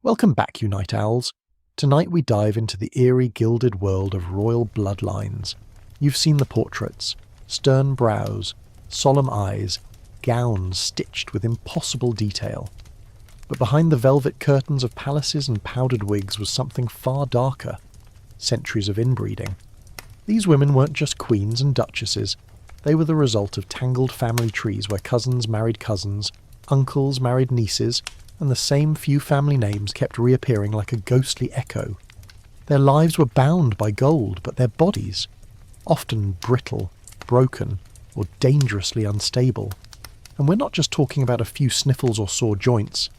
Welcome back, you night owls. Tonight we dive into the eerie gilded world of royal bloodlines. You've seen the portraits, stern brows, solemn eyes, gowns stitched with impossible detail. But behind the velvet curtains of palaces and powdered wigs was something far darker. Centuries of inbreeding. These women weren't just queens and duchesses. They were the result of tangled family trees where cousins married cousins, uncles married nieces, and the same few family names kept reappearing like a ghostly echo. Their lives were bound by gold, but their bodies, often brittle, broken, or dangerously unstable. And we're not just talking about a few sniffles or sore joints.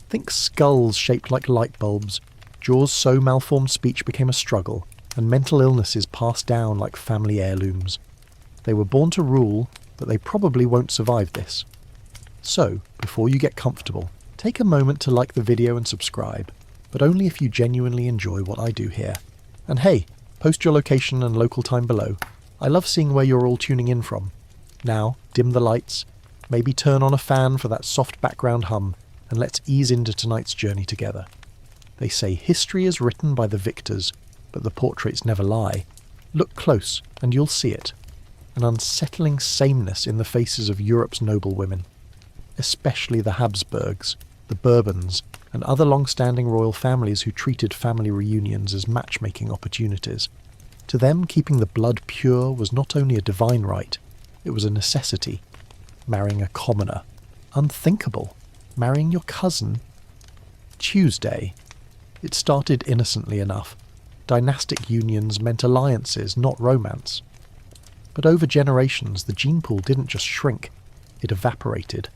Think skulls shaped like light bulbs, jaws so malformed speech became a struggle, and mental illnesses passed down like family heirlooms. They were born to rule, but they probably won't survive this. So, before you get comfortable, take a moment to like the video and subscribe, but only if you genuinely enjoy what I do here. And hey, post your location and local time below. I love seeing where you're all tuning in from. Now, dim the lights, maybe turn on a fan for that soft background hum, and let's ease into tonight's journey together. They say history is written by the victors, but the portraits never lie. Look close, and you'll see it. An unsettling sameness in the faces of Europe's noble women, especially the Habsburgs, the Bourbons, and other long-standing royal families who treated family reunions as matchmaking opportunities. To them, keeping the blood pure was not only a divine right, it was a necessity. Marrying a commoner. Unthinkable. Marrying your cousin. Tuesday. It started innocently enough. Dynastic unions meant alliances, not romance. But over generations, the gene pool didn't just shrink, it evaporated.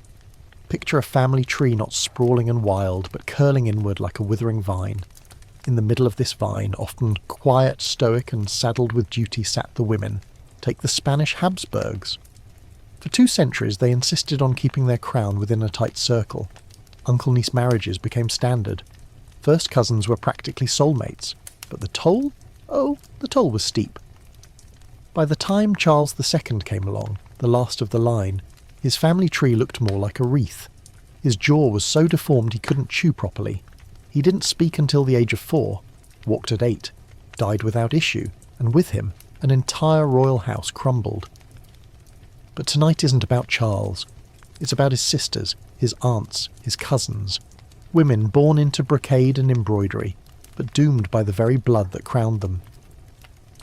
Picture a family tree not sprawling and wild, but curling inward like a withering vine. In the middle of this vine, often quiet, stoic, and saddled with duty, sat the women. Take the Spanish Habsburgs. For 2 centuries, they insisted on keeping their crown within a tight circle. Uncle-niece marriages became standard. First cousins were practically soulmates. But the toll? Oh, the toll was steep. By the time Charles II came along, the last of the line, his family tree looked more like a wreath. His jaw was so deformed he couldn't chew properly. He didn't speak until the age of 4, walked at 8, died without issue, and with him, an entire royal house crumbled. But tonight isn't about Charles. It's about his sisters, his aunts, his cousins. Women born into brocade and embroidery, but doomed by the very blood that crowned them.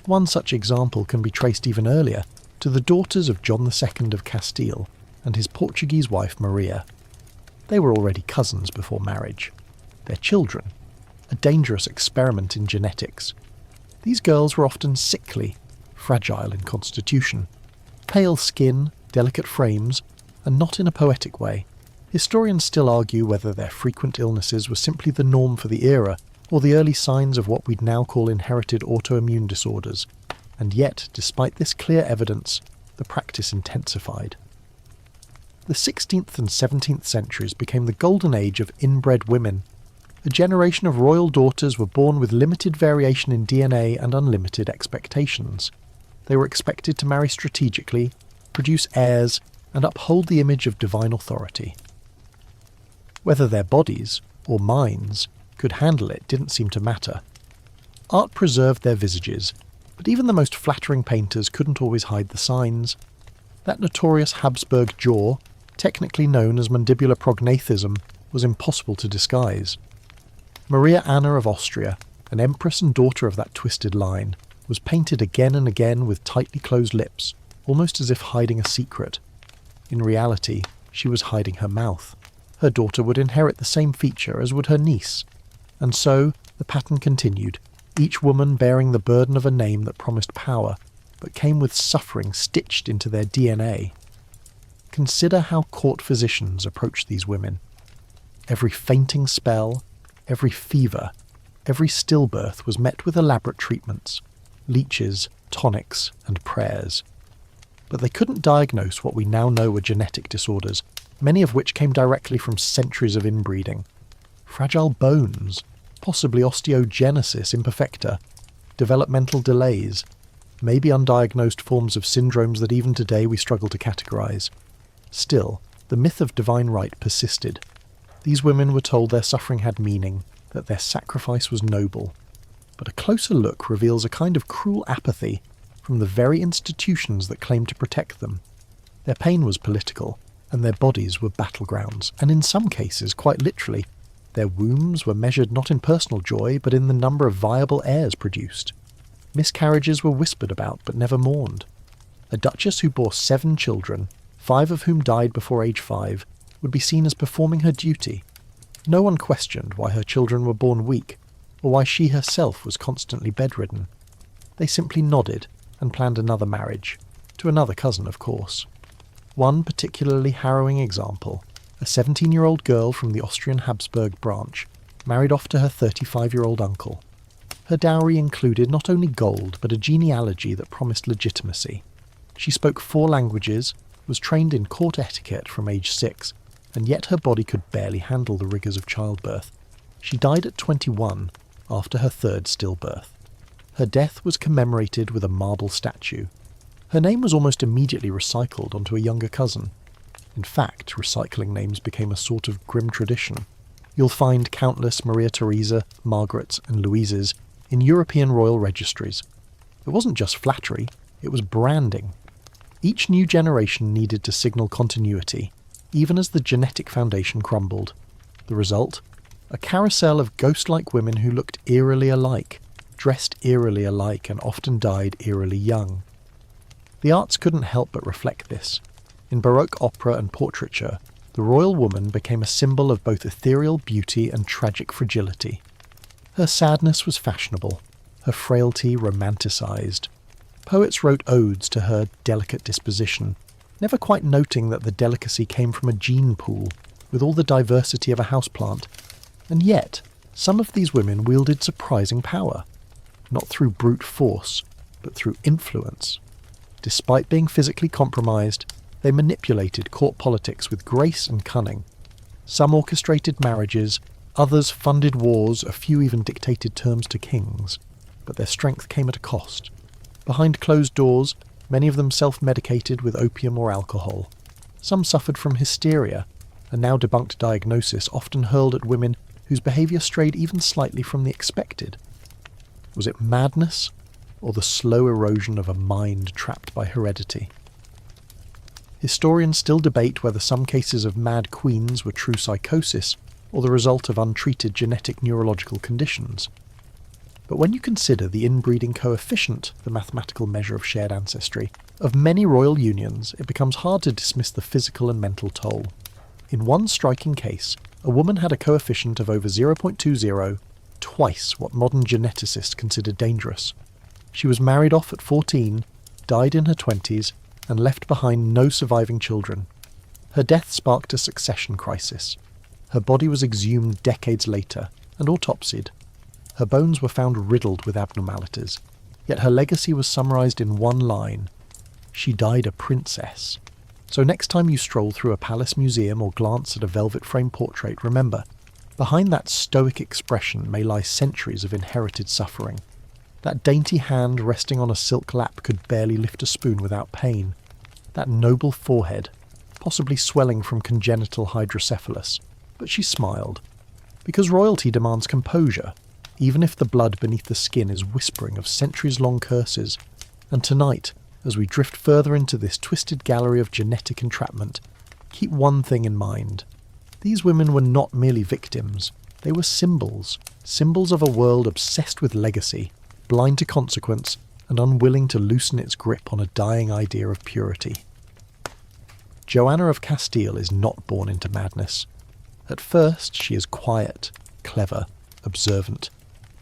One such example can be traced even earlier, to the daughters of John II of Castile and his Portuguese wife Maria. They were already cousins before marriage. Their children, a dangerous experiment in genetics. These girls were often sickly, fragile in constitution, pale skin, delicate frames, and not in a poetic way. Historians still argue whether their frequent illnesses were simply the norm for the era, or the early signs of what we'd now call inherited autoimmune disorders. And yet, despite this clear evidence, the practice intensified. The 16th and 17th centuries became the golden age of inbred women. A generation of royal daughters were born with limited variation in DNA and unlimited expectations. They were expected to marry strategically, produce heirs, and uphold the image of divine authority. Whether their bodies, or minds, could handle it didn't seem to matter. Art preserved their visages, but even the most flattering painters couldn't always hide the signs. That notorious Habsburg jaw, technically known as mandibular prognathism, was impossible to disguise. Maria Anna of Austria, an empress and daughter of that twisted line, was painted again and again with tightly closed lips, almost as if hiding a secret. In reality, she was hiding her mouth. Her daughter would inherit the same feature as would her niece. And so, the pattern continued, each woman bearing the burden of a name that promised power, but came with suffering stitched into their DNA. Consider how court physicians approached these women. Every fainting spell, every fever, every stillbirth was met with elaborate treatments, leeches, tonics, and prayers. But they couldn't diagnose what we now know were genetic disorders, many of which came directly from centuries of inbreeding. Fragile bones, possibly osteogenesis imperfecta, developmental delays, maybe undiagnosed forms of syndromes that even today we struggle to categorize. Still, the myth of divine right persisted. These women were told their suffering had meaning, that their sacrifice was noble, but a closer look reveals a kind of cruel apathy from the very institutions that claimed to protect them. Their pain was political, and their bodies were battlegrounds, and in some cases, quite literally, their wombs were measured not in personal joy, but in the number of viable heirs produced. Miscarriages were whispered about, but never mourned. A duchess who bore 7 children, 5 of whom died before age 5, would be seen as performing her duty. No one questioned why her children were born weak, or why she herself was constantly bedridden. They simply nodded and planned another marriage, to another cousin, of course. One particularly harrowing example, a 17-year-old girl from the Austrian Habsburg branch, married off to her 35-year-old uncle. Her dowry included not only gold, but a genealogy that promised legitimacy. She spoke 4 languages, was trained in court etiquette from age 6, and yet her body could barely handle the rigours of childbirth. She died at 21, after her 3rd stillbirth. Her death was commemorated with a marble statue. Her name was almost immediately recycled onto a younger cousin. In fact, recycling names became a sort of grim tradition. You'll find countless Maria Theresa, Margarets and Louises in European royal registries. It wasn't just flattery, it was branding. Each new generation needed to signal continuity, even as the genetic foundation crumbled. The result? A carousel of ghost-like women who looked eerily alike, dressed eerily alike, and often died eerily young. The arts couldn't help but reflect this. In Baroque opera and portraiture, the royal woman became a symbol of both ethereal beauty and tragic fragility. Her sadness was fashionable, her frailty romanticised. Poets wrote odes to her delicate disposition, never quite noting that the delicacy came from a gene pool, with all the diversity of a houseplant. And yet, some of these women wielded surprising power, not through brute force, but through influence. Despite being physically compromised, they manipulated court politics with grace and cunning. Some orchestrated marriages, others funded wars, a few even dictated terms to kings. But their strength came at a cost. Behind closed doors, many of them self-medicated with opium or alcohol. Some suffered from hysteria, a now debunked diagnosis often hurled at women whose behaviour strayed even slightly from the expected. Was it madness, or the slow erosion of a mind trapped by heredity? Historians still debate whether some cases of mad queens were true psychosis, or the result of untreated genetic neurological conditions. But when you consider the inbreeding coefficient, the mathematical measure of shared ancestry, of many royal unions, it becomes hard to dismiss the physical and mental toll. In one striking case, a woman had a coefficient of over 0.20, twice what modern geneticists consider dangerous. She was married off at 14, died in her 20s, and left behind no surviving children. Her death sparked a succession crisis. Her body was exhumed decades later and autopsied. Her bones were found riddled with abnormalities, yet her legacy was summarised in one line: she died a princess. So next time you stroll through a palace museum or glance at a velvet-framed portrait, remember, behind that stoic expression may lie centuries of inherited suffering. That dainty hand resting on a silk lap could barely lift a spoon without pain. That noble forehead, possibly swelling from congenital hydrocephalus, but she smiled. Because royalty demands composure, even if the blood beneath the skin is whispering of centuries-long curses. And tonight, as we drift further into this twisted gallery of genetic entrapment, keep one thing in mind. These women were not merely victims, they were symbols of a world obsessed with legacy, blind to consequence, and unwilling to loosen its grip on a dying idea of purity. Joanna of Castile is not born into madness. At first, she is quiet, clever, observant,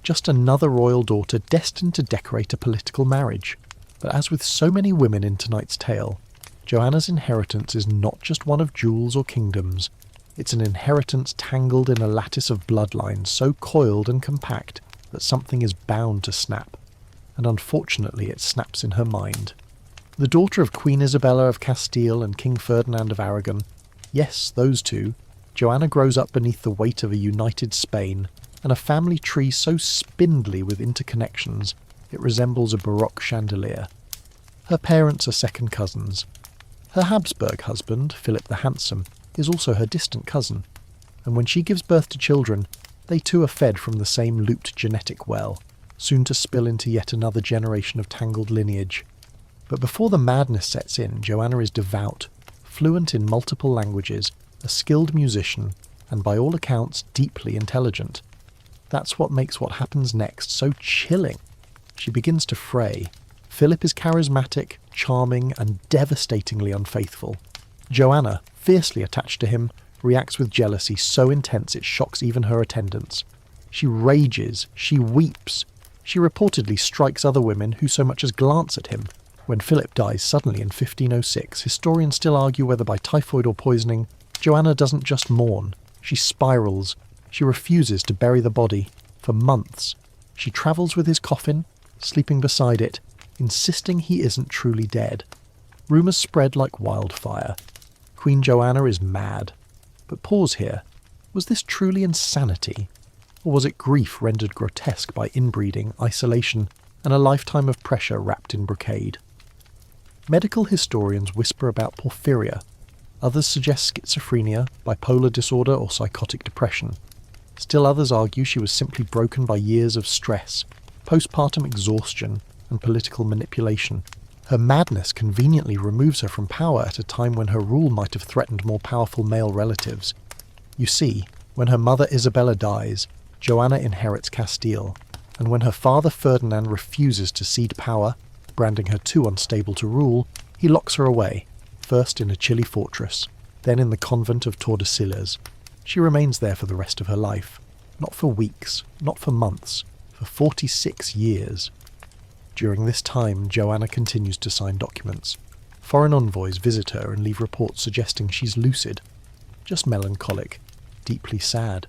just another royal daughter destined to decorate a political marriage. But as with so many women in tonight's tale, Joanna's inheritance is not just one of jewels or kingdoms. It's an inheritance tangled in a lattice of bloodlines so coiled and compact that something is bound to snap. And unfortunately it snaps in her mind. The daughter of Queen Isabella of Castile and King Ferdinand of Aragon, yes, those two, Joanna grows up beneath the weight of a united Spain, and a family tree so spindly with interconnections it resembles a Baroque chandelier. Her parents are second cousins. Her Habsburg husband, Philip the Handsome, is also her distant cousin, and when she gives birth to children, They too are fed from the same looped genetic well, soon to spill into yet another generation of tangled lineage. But before the madness sets in, Joanna is devout, fluent in multiple languages, a skilled musician, and by all accounts deeply intelligent. That's what makes what happens next so chilling. She begins to fray. Philip is charismatic, charming, and devastatingly unfaithful. Joanna, fiercely attached to him, reacts with jealousy so intense it shocks even her attendants. She rages, she weeps. She reportedly strikes other women who so much as glance at him. When Philip dies suddenly in 1506, historians still argue whether by typhoid or poisoning. Joanna doesn't just mourn. She spirals. She refuses to bury the body. For months, she travels with his coffin, sleeping beside it, insisting he isn't truly dead. Rumours spread like wildfire. Queen Joanna is mad. But pause here. Was this truly insanity? Or was it grief rendered grotesque by inbreeding, isolation, and a lifetime of pressure wrapped in brocade? Medical historians whisper about porphyria. Others suggest schizophrenia, bipolar disorder, or psychotic depression. Still others argue she was simply broken by years of stress, postpartum exhaustion, and political manipulation. Her madness conveniently removes her from power at a time when her rule might have threatened more powerful male relatives. You see, when her mother Isabella dies, Joanna inherits Castile, and when her father Ferdinand refuses to cede power, branding her too unstable to rule, he locks her away, first in a chilly fortress, then in the convent of Tordesillas. She remains there for the rest of her life. Not for weeks, not for months, for 46 years. During this time, Joanna continues to sign documents. Foreign envoys visit her and leave reports suggesting she's lucid, just melancholic, deeply sad.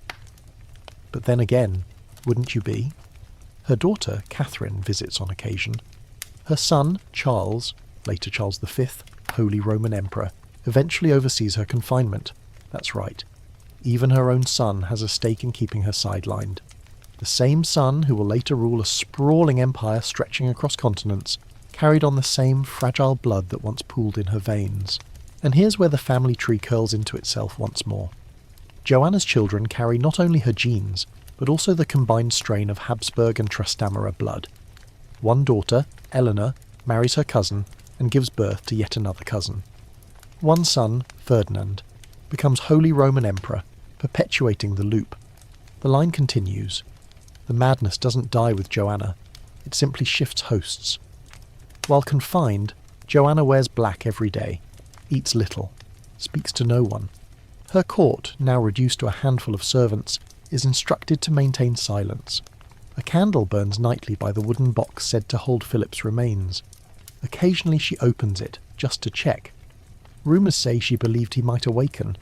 But then again, wouldn't you be? Her daughter, Catherine, visits on occasion. Her son, Charles, later Charles V, Holy Roman Emperor, eventually oversees her confinement. That's right. Even her own son has a stake in keeping her sidelined. The same son who will later rule a sprawling empire stretching across continents, carried on the same fragile blood that once pooled in her veins. And here's where the family tree curls into itself once more. Joanna's children carry not only her genes, but also the combined strain of Habsburg and Trastamara blood. One daughter, Eleanor, marries her cousin and gives birth to yet another cousin. One son, Ferdinand, becomes Holy Roman Emperor, perpetuating the loop. The line continues. The madness doesn't die with Joanna, it simply shifts hosts. While confined, Joanna wears black every day, eats little, speaks to no one. Her court, now reduced to a handful of servants, is instructed to maintain silence. A candle burns nightly by the wooden box said to hold Philip's remains. Occasionally she opens it, just to check. Rumours say she believed he might awaken,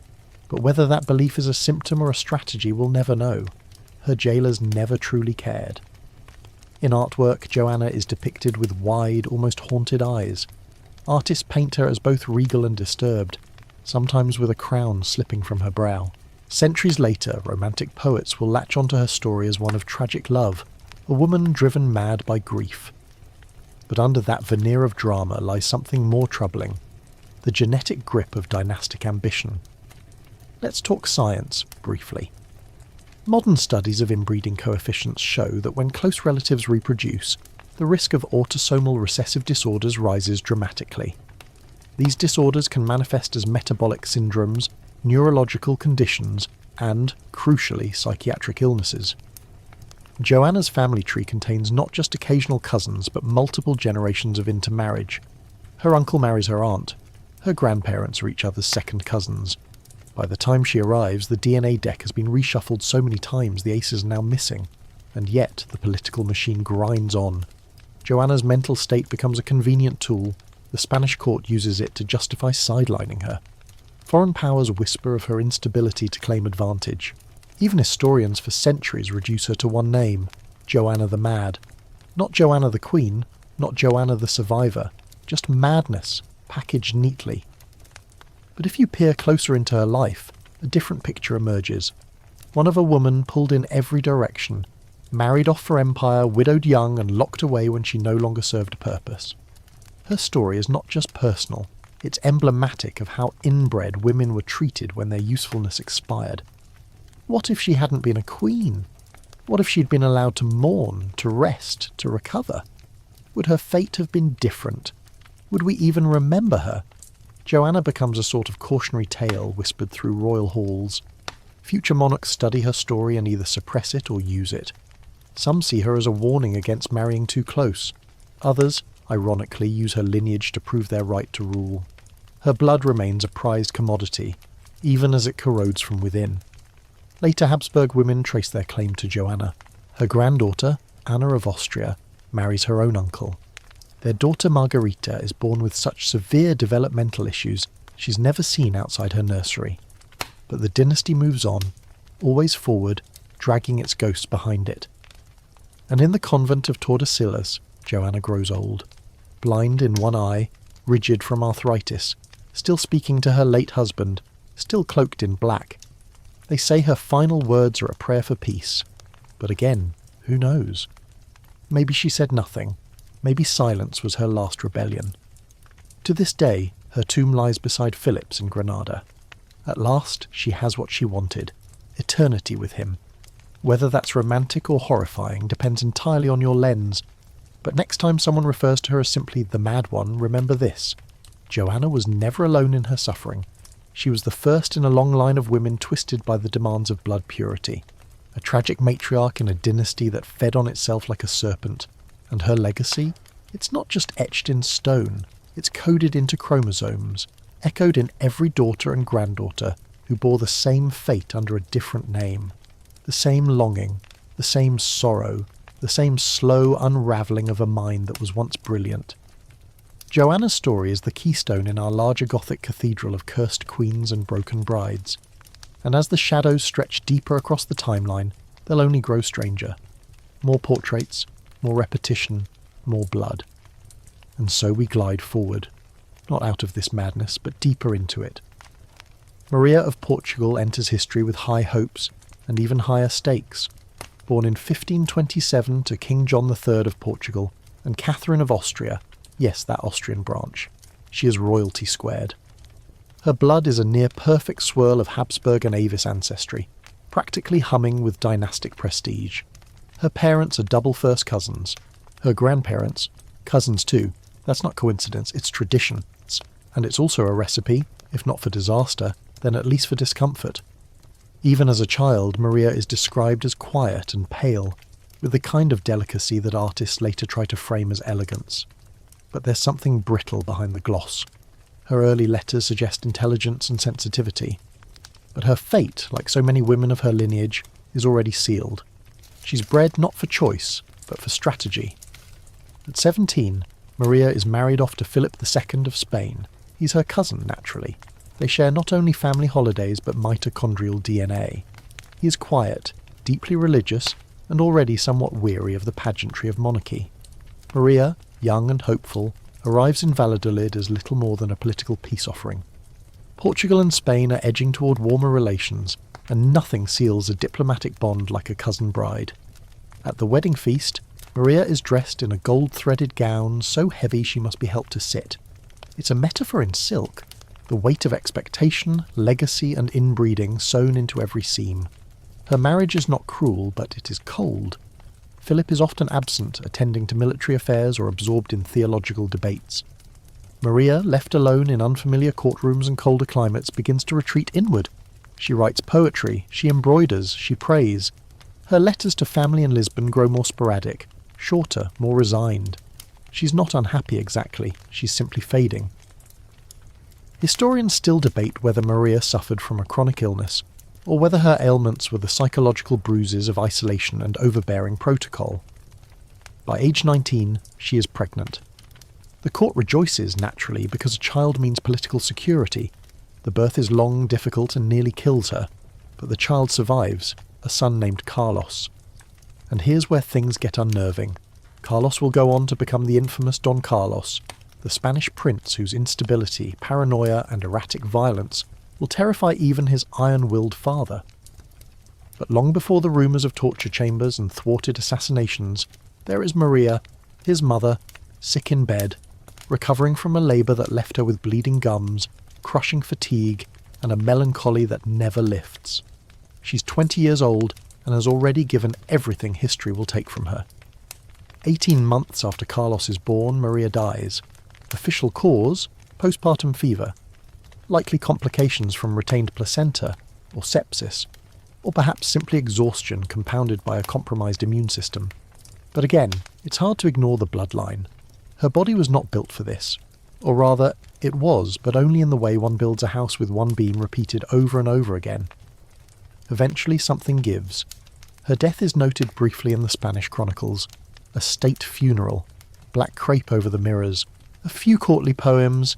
but whether that belief is a symptom or a strategy we'll never know. Her jailers never truly cared. In artwork, Joanna is depicted with wide, almost haunted eyes. Artists paint her as both regal and disturbed, sometimes with a crown slipping from her brow. Centuries later, romantic poets will latch onto her story as one of tragic love, a woman driven mad by grief. But under that veneer of drama lies something more troubling, the genetic grip of dynastic ambition. Let's talk science, briefly. Modern studies of inbreeding coefficients show that when close relatives reproduce, the risk of autosomal recessive disorders rises dramatically. These disorders can manifest as metabolic syndromes, neurological conditions, and, crucially, psychiatric illnesses. Joanna's family tree contains not just occasional cousins, but multiple generations of intermarriage. Her uncle marries her aunt. Her grandparents are each other's second cousins. By the time she arrives, the DNA deck has been reshuffled so many times the aces are now missing. And yet, the political machine grinds on. Joanna's mental state becomes a convenient tool. The Spanish court uses it to justify sidelining her. Foreign powers whisper of her instability to claim advantage. Even historians for centuries reduce her to one name, Joanna the Mad. Not Joanna the Queen, not Joanna the Survivor, just madness, packaged neatly. But if you peer closer into her life, a different picture emerges. One of a woman pulled in every direction, married off for empire, widowed young, and locked away when she no longer served a purpose. Her story is not just personal, it's emblematic of how inbred women were treated when their usefulness expired. What if she hadn't been a queen? What if she'd been allowed to mourn, to rest, to recover? Would her fate have been different? Would we even remember her? Joanna becomes a sort of cautionary tale whispered through royal halls. Future monarchs study her story and either suppress it or use it. Some see her as a warning against marrying too close. Others, ironically, use her lineage to prove their right to rule. Her blood remains a prized commodity, even as it corrodes from within. Later Habsburg women trace their claim to Joanna. Her granddaughter, Anna of Austria, marries her own uncle. Their daughter Margarita is born with such severe developmental issues she's never seen outside her nursery. But the dynasty moves on, always forward, dragging its ghost behind it. And in the convent of Tordesillas, Joanna grows old. Blind in one eye, rigid from arthritis, still speaking to her late husband, still cloaked in black. They say her final words are a prayer for peace. But again, who knows? Maybe she said nothing. Maybe silence was her last rebellion. To this day, her tomb lies beside Philip's in Granada. At last, she has what she wanted, eternity with him. Whether that's romantic or horrifying depends entirely on your lens. But next time someone refers to her as simply the Mad One, remember this. Joanna was never alone in her suffering. She was the first in a long line of women twisted by the demands of blood purity. A tragic matriarch in a dynasty that fed on itself like a serpent. And her legacy? It's not just etched in stone. It's coded into chromosomes, echoed in every daughter and granddaughter who bore the same fate under a different name. The same longing, the same sorrow, the same slow unravelling of a mind that was once brilliant. Joanna's story is the keystone in our larger Gothic cathedral of cursed queens and broken brides. And as the shadows stretch deeper across the timeline, they'll only grow stranger. More portraits, more repetition, more blood. And so we glide forward, not out of this madness, but deeper into it. Maria of Portugal enters history with high hopes and even higher stakes. Born in 1527 to King John III of Portugal and Catherine of Austria, yes, that Austrian branch, she is royalty squared. Her blood is a near-perfect swirl of Habsburg and Avis ancestry, practically humming with dynastic prestige. Her parents are double first cousins. Her grandparents, cousins too. That's not coincidence, it's tradition. And it's also a recipe, if not for disaster, then at least for discomfort. Even as a child, Maria is described as quiet and pale, with the kind of delicacy that artists later try to frame as elegance. But there's something brittle behind the gloss. Her early letters suggest intelligence and sensitivity. But her fate, like so many women of her lineage, is already sealed. She's bred not for choice, but for strategy. At 17, Maria is married off to Philip II of Spain. He's her cousin, naturally. They share not only family holidays, but mitochondrial DNA. He is quiet, deeply religious, and already somewhat weary of the pageantry of monarchy. Maria, young and hopeful, arrives in Valladolid as little more than a political peace offering. Portugal and Spain are edging toward warmer relations, and nothing seals a diplomatic bond like a cousin bride. At the wedding feast, Maria is dressed in a gold-threaded gown so heavy she must be helped to sit. It's a metaphor in silk, the weight of expectation, legacy and inbreeding sewn into every seam. Her marriage is not cruel, but it is cold. Philip is often absent, attending to military affairs or absorbed in theological debates. Maria, left alone in unfamiliar courtrooms and colder climates, begins to retreat inward. She writes poetry, she embroiders, she prays. Her letters to family in Lisbon grow more sporadic, shorter, more resigned. She's not unhappy exactly, she's simply fading. Historians still debate whether Maria suffered from a chronic illness, or whether her ailments were the psychological bruises of isolation and overbearing protocol. By age 19, she is pregnant. The court rejoices, naturally, because a child means political security. The birth is long, difficult, and nearly kills her, but the child survives, a son named Carlos. And here's where things get unnerving. Carlos will go on to become the infamous Don Carlos, the Spanish prince whose instability, paranoia, and erratic violence will terrify even his iron-willed father. But long before the rumours of torture chambers and thwarted assassinations, there is Maria, his mother, sick in bed, recovering from a labour that left her with bleeding gums, crushing fatigue, and a melancholy that never lifts. She's 20 years old and has already given everything history will take from her. 18 months after Carlos is born, Maria dies. Official cause: postpartum fever. Likely complications from retained placenta, or sepsis, or perhaps simply exhaustion compounded by a compromised immune system. But again, it's hard to ignore the bloodline. Her body was not built for this. Or rather, it was, but only in the way one builds a house with one beam repeated over and over again. Eventually something gives. Her death is noted briefly in the Spanish chronicles. A state funeral, black crepe over the mirrors, a few courtly poems,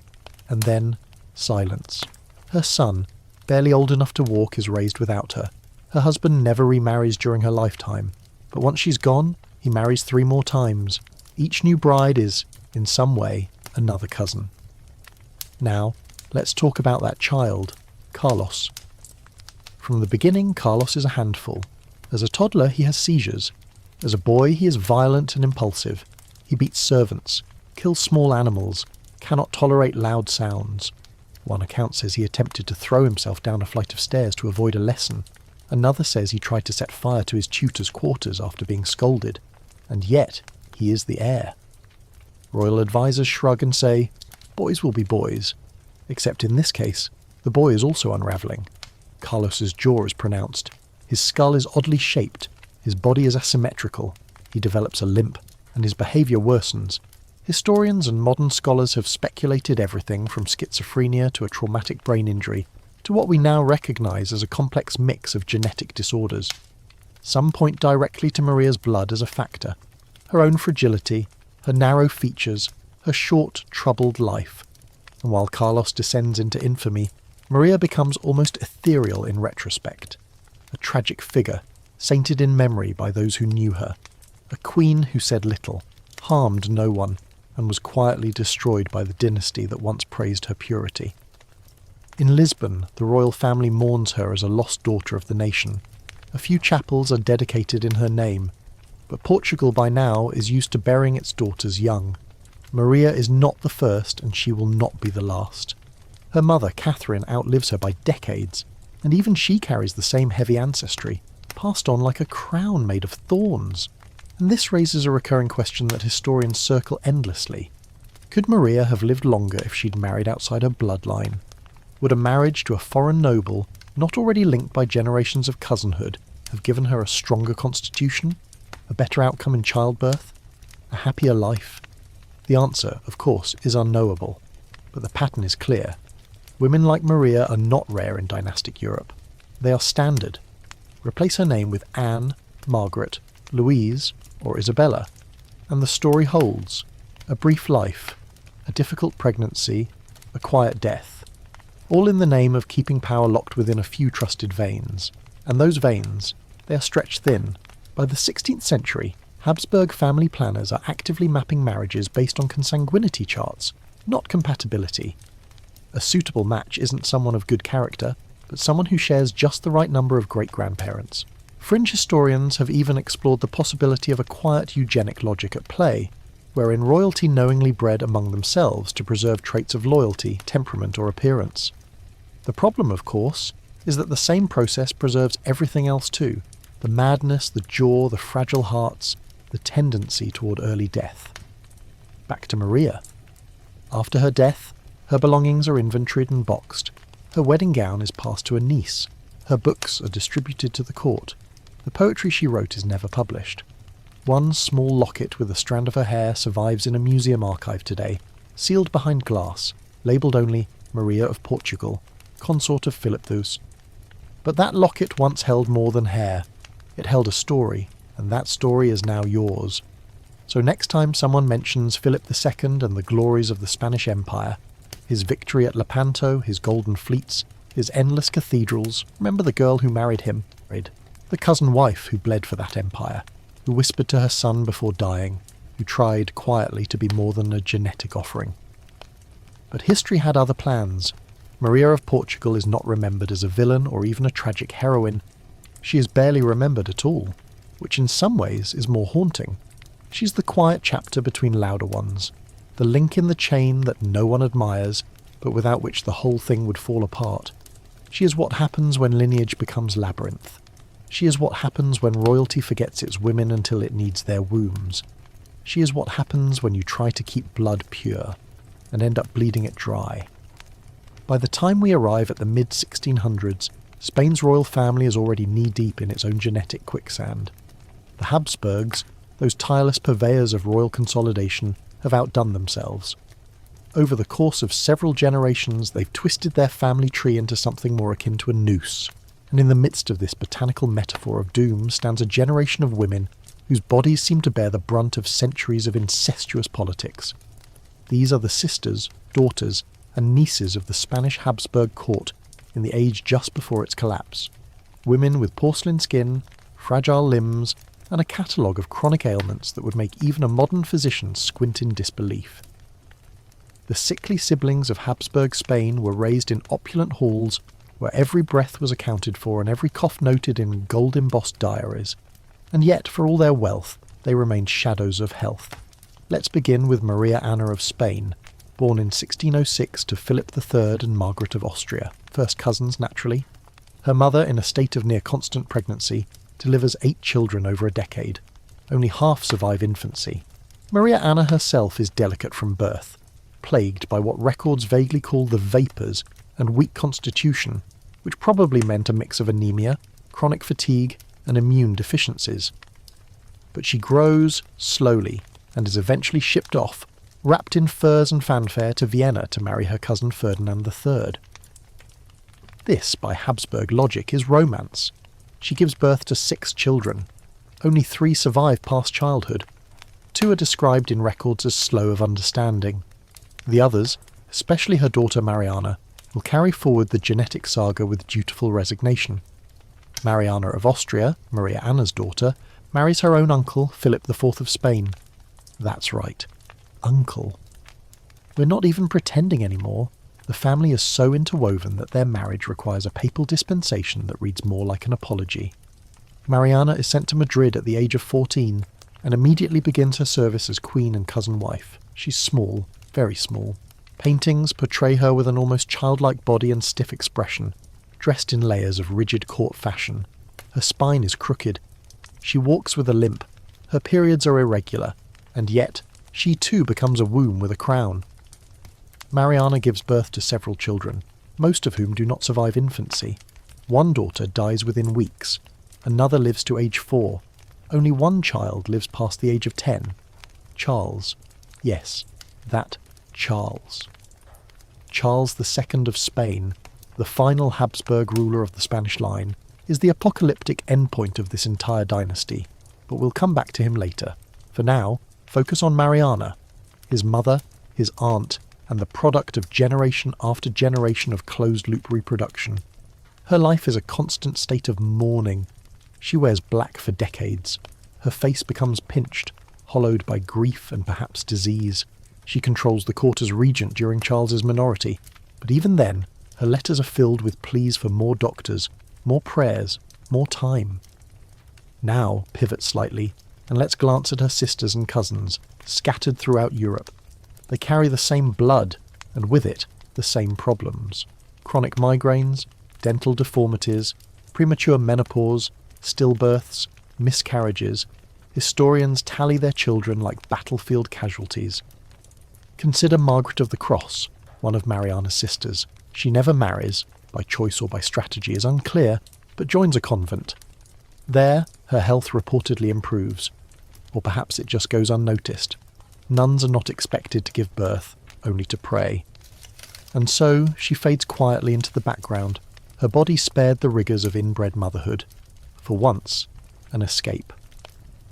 and then silence. Her son, barely old enough to walk, is raised without her. Her husband never remarries during her lifetime, but once she's gone, he marries 3 more times. Each new bride is, in some way, another cousin. Now, let's talk about that child, Carlos. From the beginning, Carlos is a handful. As a toddler, he has seizures. As a boy, he is violent and impulsive. He beats servants, kills small animals, cannot tolerate loud sounds. One account says he attempted to throw himself down a flight of stairs to avoid a lesson. Another says he tried to set fire to his tutor's quarters after being scolded. And yet, he is the heir. Royal advisors shrug and say, boys will be boys. Except in this case, the boy is also unravelling. Carlos's jaw is pronounced. His skull is oddly shaped. His body is asymmetrical. He develops a limp, and his behaviour worsens. Historians and modern scholars have speculated everything from schizophrenia to a traumatic brain injury to what we now recognise as a complex mix of genetic disorders. Some point directly to Maria's blood as a factor. Her own fragility, her narrow features, her short, troubled life. And while Carlos descends into infamy, Maria becomes almost ethereal in retrospect. A tragic figure, sainted in memory by those who knew her. A queen who said little, harmed no one, and was quietly destroyed by the dynasty that once praised her purity. In Lisbon, the royal family mourns her as a lost daughter of the nation. A few chapels are dedicated in her name, but Portugal by now is used to burying its daughters young. Maria is not the first, and she will not be the last. Her mother, Catherine, outlives her by decades, and even she carries the same heavy ancestry, passed on like a crown made of thorns. And this raises a recurring question that historians circle endlessly. Could Maria have lived longer if she'd married outside her bloodline? Would a marriage to a foreign noble, not already linked by generations of cousinhood, have given her a stronger constitution? A better outcome in childbirth? A happier life? The answer, of course, is unknowable, but the pattern is clear. Women like Maria are not rare in dynastic Europe. They are standard. Replace her name with Anne, Margaret, Louise, or Isabella, and the story holds. A brief life, a difficult pregnancy, a quiet death, all in the name of keeping power locked within a few trusted veins. And those veins, they are stretched thin. By the 16th century, Habsburg family planners are actively mapping marriages based on consanguinity charts, not compatibility. A suitable match isn't someone of good character, but someone who shares just the right number of great-grandparents. Fringe historians have even explored the possibility of a quiet eugenic logic at play, wherein royalty knowingly bred among themselves to preserve traits of loyalty, temperament, or appearance. The problem, of course, is that the same process preserves everything else too: the madness, the jaw, the fragile hearts, the tendency toward early death. Back to Maria. After her death, her belongings are inventoried and boxed. Her wedding gown is passed to a niece. Her books are distributed to the court. The poetry she wrote is never published. One small locket with a strand of her hair survives in a museum archive today, sealed behind glass, labelled only Maria of Portugal, consort of Philip II. But that locket once held more than hair. It held a story, and that story is now yours. So next time someone mentions Philip II and the glories of the Spanish Empire, his victory at Lepanto, his golden fleets, his endless cathedrals, remember the girl who married him, the cousin wife who bled for that empire, who whispered to her son before dying, who tried quietly to be more than a genetic offering. But history had other plans. Maria of Portugal is not remembered as a villain or even a tragic heroine. She is barely remembered at all, which in some ways is more haunting. She's the quiet chapter between louder ones, the link in the chain that no one admires, but without which the whole thing would fall apart. She is what happens when lineage becomes labyrinth. She is what happens when royalty forgets its women until it needs their wombs. She is what happens when you try to keep blood pure and end up bleeding it dry. By the time we arrive at the mid-1600s, Spain's royal family is already knee-deep in its own genetic quicksand. The Habsburgs, those tireless purveyors of royal consolidation, have outdone themselves. Over the course of several generations, they've twisted their family tree into something more akin to a noose, and in the midst of this botanical metaphor of doom stands a generation of women whose bodies seem to bear the brunt of centuries of incestuous politics. These are the sisters, daughters, and nieces of the Spanish Habsburg court in the age just before its collapse. Women with porcelain skin, fragile limbs, and a catalogue of chronic ailments that would make even a modern physician squint in disbelief. The sickly siblings of Habsburg Spain were raised in opulent halls where every breath was accounted for and every cough noted in gold-embossed diaries. And yet, for all their wealth, they remained shadows of health. Let's begin with Maria Anna of Spain, born in 1606 to Philip III and Margaret of Austria, first cousins naturally. Her mother, in a state of near constant pregnancy, delivers 8 children over a decade. Only half survive infancy. Maria Anna herself is delicate from birth, plagued by what records vaguely call the vapours and weak constitution, which probably meant a mix of anemia, chronic fatigue, and immune deficiencies. But she grows slowly and is eventually shipped off, wrapped in furs and fanfare, to Vienna to marry her cousin Ferdinand III. This, by Habsburg logic, is romance. She gives birth to 6 children. Only 3 survive past childhood. 2 are described in records as slow of understanding. The others, especially her daughter Mariana, will carry forward the genetic saga with dutiful resignation. Mariana of Austria, Maria Anna's daughter, marries her own uncle, Philip IV of Spain. That's right, uncle. We're not even pretending anymore. The family is so interwoven that their marriage requires a papal dispensation that reads more like an apology. Mariana is sent to Madrid at the age of 14 and immediately begins her service as queen and cousin wife. She's small, very small. Paintings portray her with an almost childlike body and stiff expression, dressed in layers of rigid court fashion. Her spine is crooked. She walks with a limp. Her periods are irregular, and yet she too becomes a womb with a crown. Mariana gives birth to several children, most of whom do not survive infancy. One daughter dies within weeks. Another lives to age 4. Only one child lives past the age of 10. Charles. Yes, that Charles. Charles II of Spain, the final Habsburg ruler of the Spanish line, is the apocalyptic endpoint of this entire dynasty, but we'll come back to him later. For now, focus on Mariana, his mother, his aunt, and the product of generation after generation of closed-loop reproduction. Her life is a constant state of mourning. She wears black for decades. Her face becomes pinched, hollowed by grief and perhaps disease. She controls the court as regent during Charles's minority, but even then, her letters are filled with pleas for more doctors, more prayers, more time. Now, pivot slightly, and let's glance at her sisters and cousins, scattered throughout Europe. They carry the same blood, and with it, the same problems. Chronic migraines, dental deformities, premature menopause, stillbirths, miscarriages. Historians tally their children like battlefield casualties. Consider Margaret of the Cross, one of Mariana's sisters. She never marries, by choice or by strategy is unclear, but joins a convent. There, her health reportedly improves. Or perhaps it just goes unnoticed. Nuns are not expected to give birth, only to pray. And so she fades quietly into the background, her body spared the rigours of inbred motherhood. For once, an escape.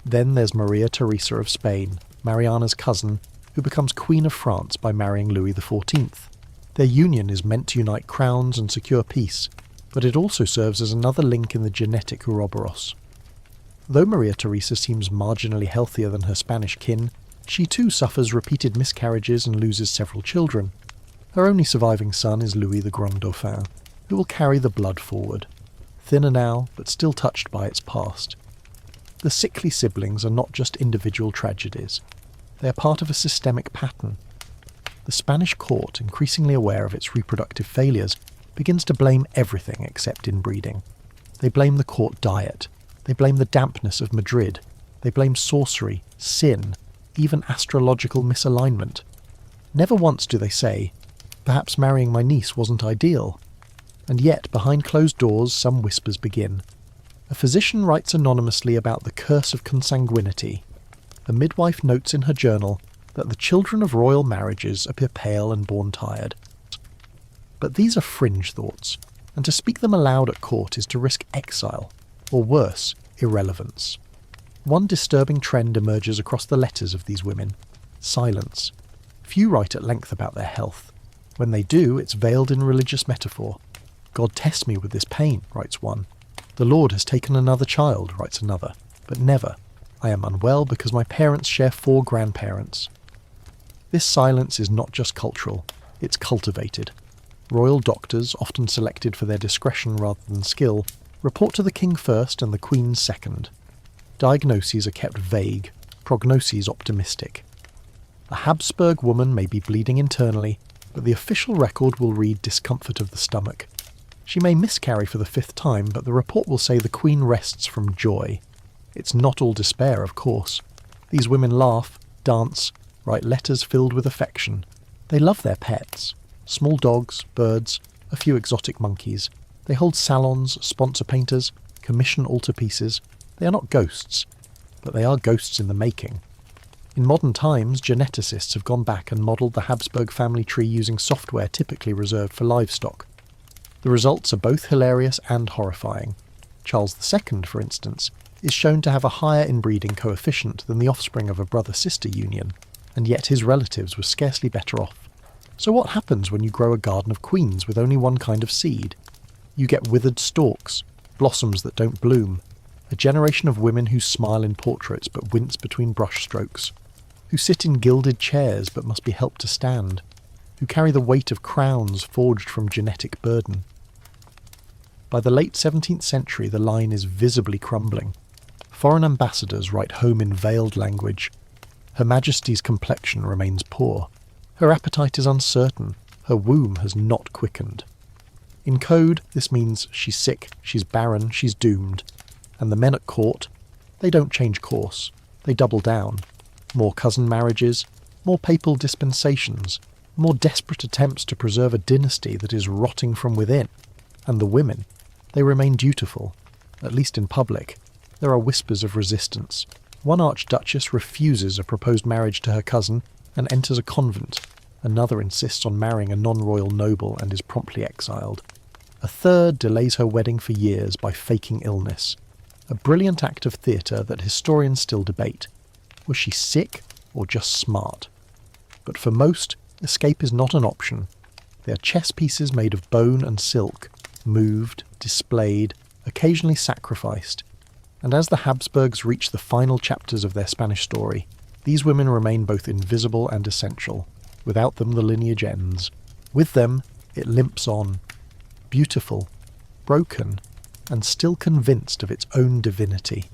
Then there's Maria Theresa of Spain, Mariana's cousin, who becomes Queen of France by marrying Louis XIV. Their union is meant to unite crowns and secure peace, but it also serves as another link in the genetic Ouroboros. Though Maria Theresa seems marginally healthier than her Spanish kin, she too suffers repeated miscarriages and loses several children. Her only surviving son is Louis the Grand Dauphin, who will carry the blood forward, thinner now, but still touched by its past. The sickly siblings are not just individual tragedies. They are part of a systemic pattern. The Spanish court, increasingly aware of its reproductive failures, begins to blame everything except inbreeding. They blame the court diet. They blame the dampness of Madrid. They blame sorcery, sin, even astrological misalignment. Never once do they say, perhaps marrying my niece wasn't ideal. And yet, behind closed doors, some whispers begin. A physician writes anonymously about the curse of consanguinity. A midwife notes in her journal that the children of royal marriages appear pale and born tired. But these are fringe thoughts, and to speak them aloud at court is to risk exile, or worse, irrelevance. One disturbing trend emerges across the letters of these women: silence. Few write at length about their health. When they do, it's veiled in religious metaphor. God tests me with this pain, writes one. The Lord has taken another child, writes another. But never, I am unwell because my parents share 4 grandparents. This silence is not just cultural, it's cultivated. Royal doctors, often selected for their discretion rather than skill, report to the king first and the queen second. Diagnoses are kept vague, prognoses optimistic. A Habsburg woman may be bleeding internally, but the official record will read discomfort of the stomach. She may miscarry for the 5th time, but the report will say the queen rests from joy. It's not all despair, of course. These women laugh, dance, write letters filled with affection. They love their pets. Small dogs, birds, a few exotic monkeys. They hold salons, sponsor painters, commission altarpieces. They are not ghosts, but they are ghosts in the making. In modern times, geneticists have gone back and modelled the Habsburg family tree using software typically reserved for livestock. The results are both hilarious and horrifying. Charles II, for instance, is shown to have a higher inbreeding coefficient than the offspring of a brother-sister union, and yet his relatives were scarcely better off. So what happens when you grow a garden of queens with only one kind of seed? You get withered stalks, blossoms that don't bloom, a generation of women who smile in portraits but wince between brushstrokes, who sit in gilded chairs but must be helped to stand, who carry the weight of crowns forged from genetic burden. By the late 17th century, the line is visibly crumbling. Foreign ambassadors write home in veiled language. Her Majesty's complexion remains poor. Her appetite is uncertain. Her womb has not quickened. In code, this means she's sick, she's barren, she's doomed. And the men at court, they don't change course. They double down. More cousin marriages, more papal dispensations, more desperate attempts to preserve a dynasty that is rotting from within. And the women, they remain dutiful, at least in public. There are whispers of resistance. One archduchess refuses a proposed marriage to her cousin and enters a convent. Another insists on marrying a non-royal noble and is promptly exiled. A third delays her wedding for years by faking illness. A brilliant act of theatre that historians still debate. Was she sick or just smart? But for most, escape is not an option. They are chess pieces made of bone and silk, moved, displayed, occasionally sacrificed. And as the Habsburgs reach the final chapters of their Spanish story, these women remain both invisible and essential. Without them, the lineage ends. With them, it limps on. Beautiful, broken, and still convinced of its own divinity.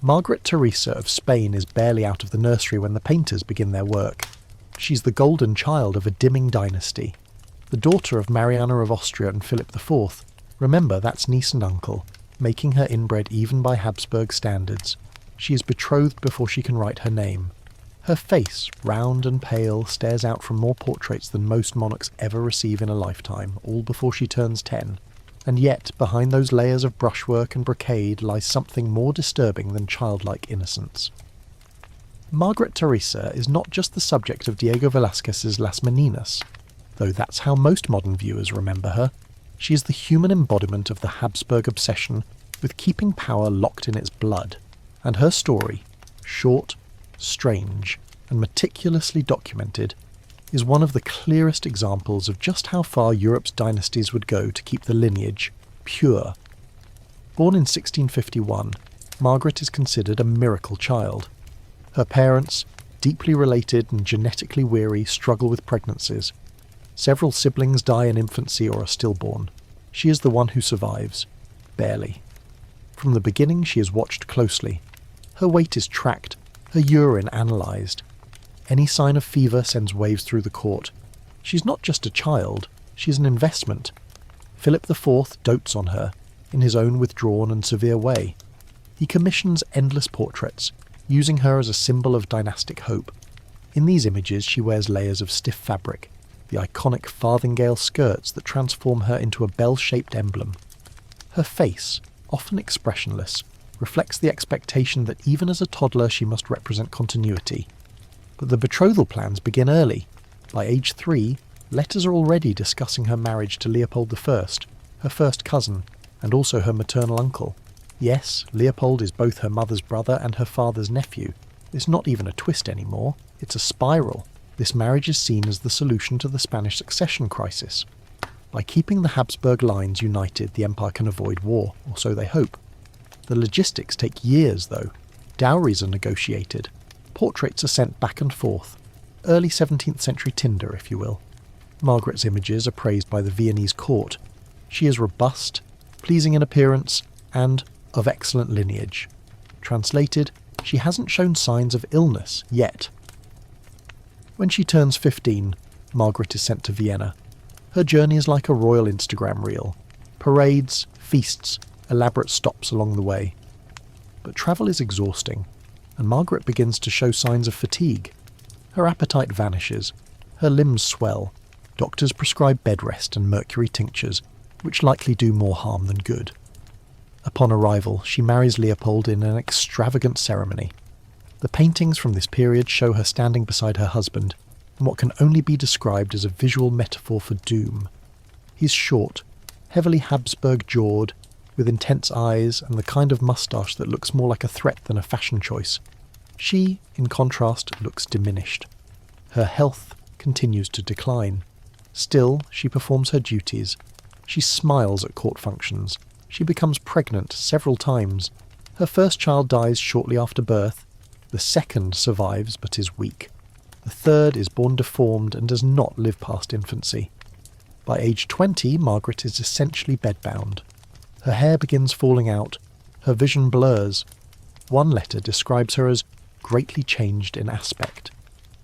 Margaret Teresa of Spain is barely out of the nursery when the painters begin their work. She's the golden child of a dimming dynasty. The daughter of Mariana of Austria and Philip IV. Remember, that's niece and uncle, making her inbred even by Habsburg standards. She is betrothed before she can write her name. Her face, round and pale, stares out from more portraits than most monarchs ever receive in a lifetime, all before she turns 10. And yet, behind those layers of brushwork and brocade lies something more disturbing than childlike innocence. Margaret Teresa is not just the subject of Diego Velázquez's Las Meninas, though that's how most modern viewers remember her. She is the human embodiment of the Habsburg obsession with keeping power locked in its blood, and her story, short, strange, and meticulously documented, is one of the clearest examples of just how far Europe's dynasties would go to keep the lineage pure. Born in 1651, Margaret is considered a miracle child. Her parents, deeply related and genetically weary, struggle with pregnancies. Several siblings die in infancy or are stillborn. She is the one who survives. Barely. From the beginning, she is watched closely. Her weight is tracked, her urine analysed. Any sign of fever sends waves through the court. She's not just a child, She's an investment. Philip IV dotes on her, in his own withdrawn and severe way. He commissions endless portraits, using her as a symbol of dynastic hope. In these images she wears layers of stiff fabric, the iconic farthingale skirts that transform her into a bell-shaped emblem. Her face, often expressionless, reflects the expectation that even as a toddler she must represent continuity. But the betrothal plans begin early. By age 3, letters are already discussing her marriage to Leopold I, her first cousin, and also her maternal uncle. Yes, Leopold is both her mother's brother and her father's nephew. It's not even a twist anymore, it's a spiral. This marriage is seen as the solution to the Spanish succession crisis. By keeping the Habsburg lines united, the empire can avoid war, or so they hope. The logistics take years, though. Dowries are negotiated. Portraits are sent back and forth. Early 17th century Tinder, if you will. Margaret's images are praised by the Viennese court. She is robust, pleasing in appearance, and of excellent lineage. Translated, she hasn't shown signs of illness yet. When she turns 15, Margaret is sent to Vienna. Her journey is like a royal Instagram reel. Parades, feasts, elaborate stops along the way. But travel is exhausting, and Margaret begins to show signs of fatigue. Her appetite vanishes, her limbs swell. Doctors prescribe bed rest and mercury tinctures, which likely do more harm than good. Upon arrival, she marries Leopold in an extravagant ceremony. The paintings from this period show her standing beside her husband, in what can only be described as a visual metaphor for doom. He's short, heavily Habsburg-jawed, with intense eyes and the kind of moustache that looks more like a threat than a fashion choice. She, in contrast, looks diminished. Her health continues to decline. Still, she performs her duties. She smiles at court functions. She becomes pregnant several times. Her first child dies shortly after birth. The second survives but is weak. The third is born deformed and does not live past infancy. By age 20, Margaret is essentially bedbound. Her hair begins falling out. Her vision blurs. One letter describes her as greatly changed in aspect.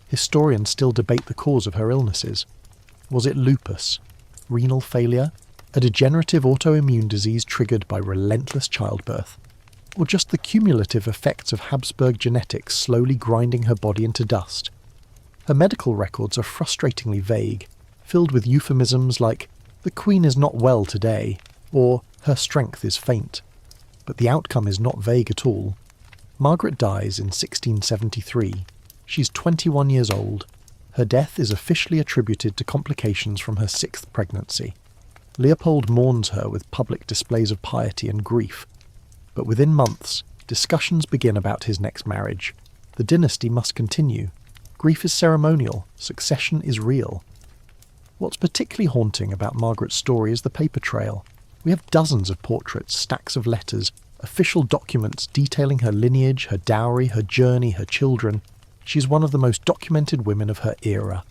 Historians still debate the cause of her illnesses. Was it lupus? Renal failure? A degenerative autoimmune disease triggered by relentless childbirth? Or just the cumulative effects of Habsburg genetics slowly grinding her body into dust? Her medical records are frustratingly vague, filled with euphemisms like, "the Queen is not well today," or "her strength is faint." But the outcome is not vague at all. Margaret dies in 1673. She's 21 years old. Her death is officially attributed to complications from her 6th pregnancy. Leopold mourns her with public displays of piety and grief. But within months, discussions begin about his next marriage. The dynasty must continue. Grief is ceremonial, succession is real. What's particularly haunting about Margaret's story is the paper trail. We have dozens of portraits, stacks of letters, official documents detailing her lineage, her dowry, her journey, her children. She's one of the most documented women of her era.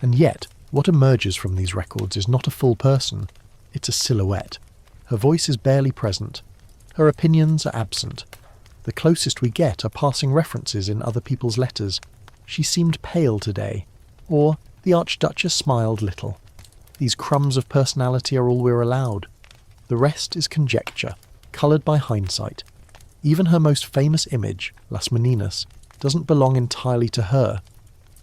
And yet, what emerges from these records is not a full person, it's a silhouette. Her voice is barely present. Her opinions are absent. The closest we get are passing references in other people's letters. She seemed pale today, or the Archduchess smiled little. These crumbs of personality are all we're allowed. The rest is conjecture, coloured by hindsight. Even her most famous image, Las Meninas, doesn't belong entirely to her.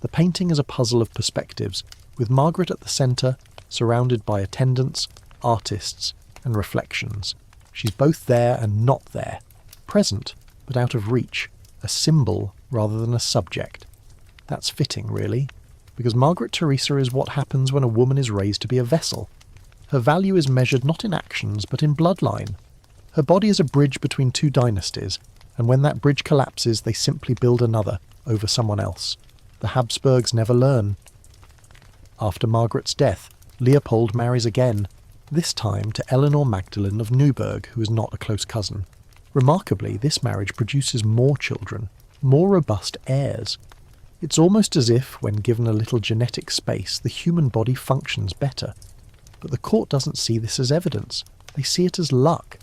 The painting is a puzzle of perspectives, with Margaret at the centre, surrounded by attendants, artists, and reflections. She's both there and not there, present but out of reach, a symbol rather than a subject. That's fitting, really, because Margaret Theresa is what happens when a woman is raised to be a vessel. Her value is measured not in actions but in bloodline. Her body is a bridge between two dynasties, and when that bridge collapses they simply build another over someone else. The Habsburgs never learn. After Margaret's death, Leopold marries again, this time to Eleanor Magdalene of Neuburg, who is not a close cousin. Remarkably, this marriage produces more children, more robust heirs. It's almost as if, when given a little genetic space, the human body functions better. But the court doesn't see this as evidence. They see it as luck.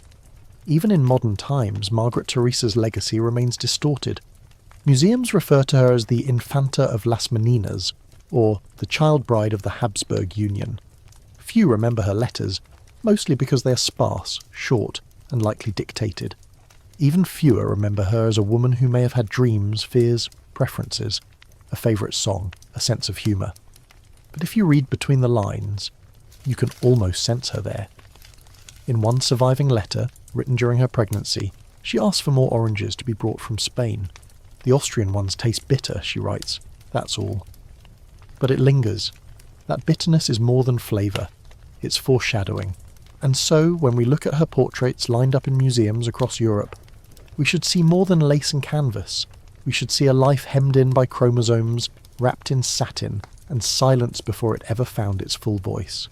Even in modern times, Margaret Theresa's legacy remains distorted. Museums refer to her as the Infanta of Las Meninas, or the child bride of the Habsburg Union. Few remember her letters, mostly because they are sparse, short, and likely dictated. Even fewer remember her as a woman who may have had dreams, fears, preferences, a favourite song, a sense of humour. But if you read between the lines, you can almost sense her there. In one surviving letter, written during her pregnancy, she asks for more oranges to be brought from Spain. The Austrian ones taste bitter, she writes, that's all. But it lingers. That bitterness is more than flavour, it's foreshadowing. And so, when we look at her portraits lined up in museums across Europe, we should see more than lace and canvas. We should see a life hemmed in by chromosomes, wrapped in satin, and silenced before it ever found its full voice.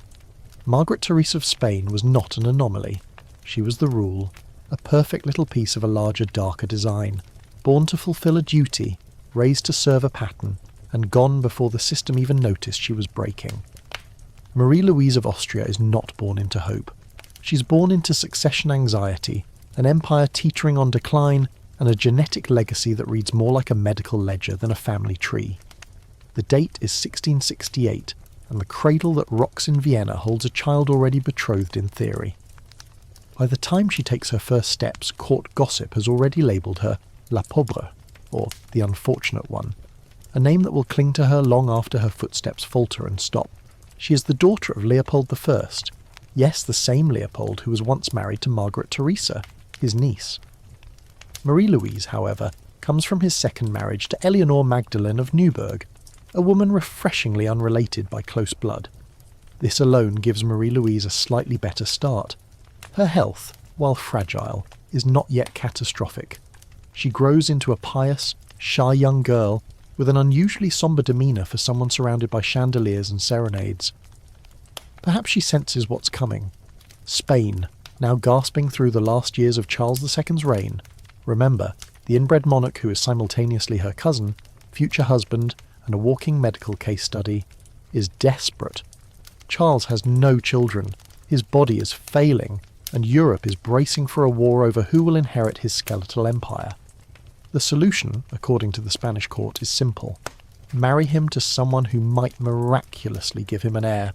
Margaret Therese of Spain was not an anomaly. She was the rule, a perfect little piece of a larger, darker design, born to fulfil a duty, raised to serve a pattern, and gone before the system even noticed she was breaking. Marie-Louise of Austria is not born into hope. She's born into succession anxiety, an empire teetering on decline, and a genetic legacy that reads more like a medical ledger than a family tree. The date is 1668, and the cradle that rocks in Vienna holds a child already betrothed in theory. By the time she takes her first steps, court gossip has already labelled her La Pauvre, or the unfortunate one, a name that will cling to her long after her footsteps falter and stop. She is the daughter of Leopold I, yes, the same Leopold who was once married to Margaret Theresa, his niece. Marie-Louise, however, comes from his second marriage to Eleanor Magdalene of Neuburg, a woman refreshingly unrelated by close blood. This alone gives Marie-Louise a slightly better start. Her health, while fragile, is not yet catastrophic. She grows into a pious, shy young girl with an unusually sombre demeanour for someone surrounded by chandeliers and serenades. Perhaps she senses what's coming. Spain, now gasping through the last years of Charles II's reign. Remember, the inbred monarch who is simultaneously her cousin, future husband, and a walking medical case study, is desperate. Charles has no children, his body is failing, and Europe is bracing for a war over who will inherit his skeletal empire. The solution, according to the Spanish court, is simple. Marry him to someone who might miraculously give him an heir.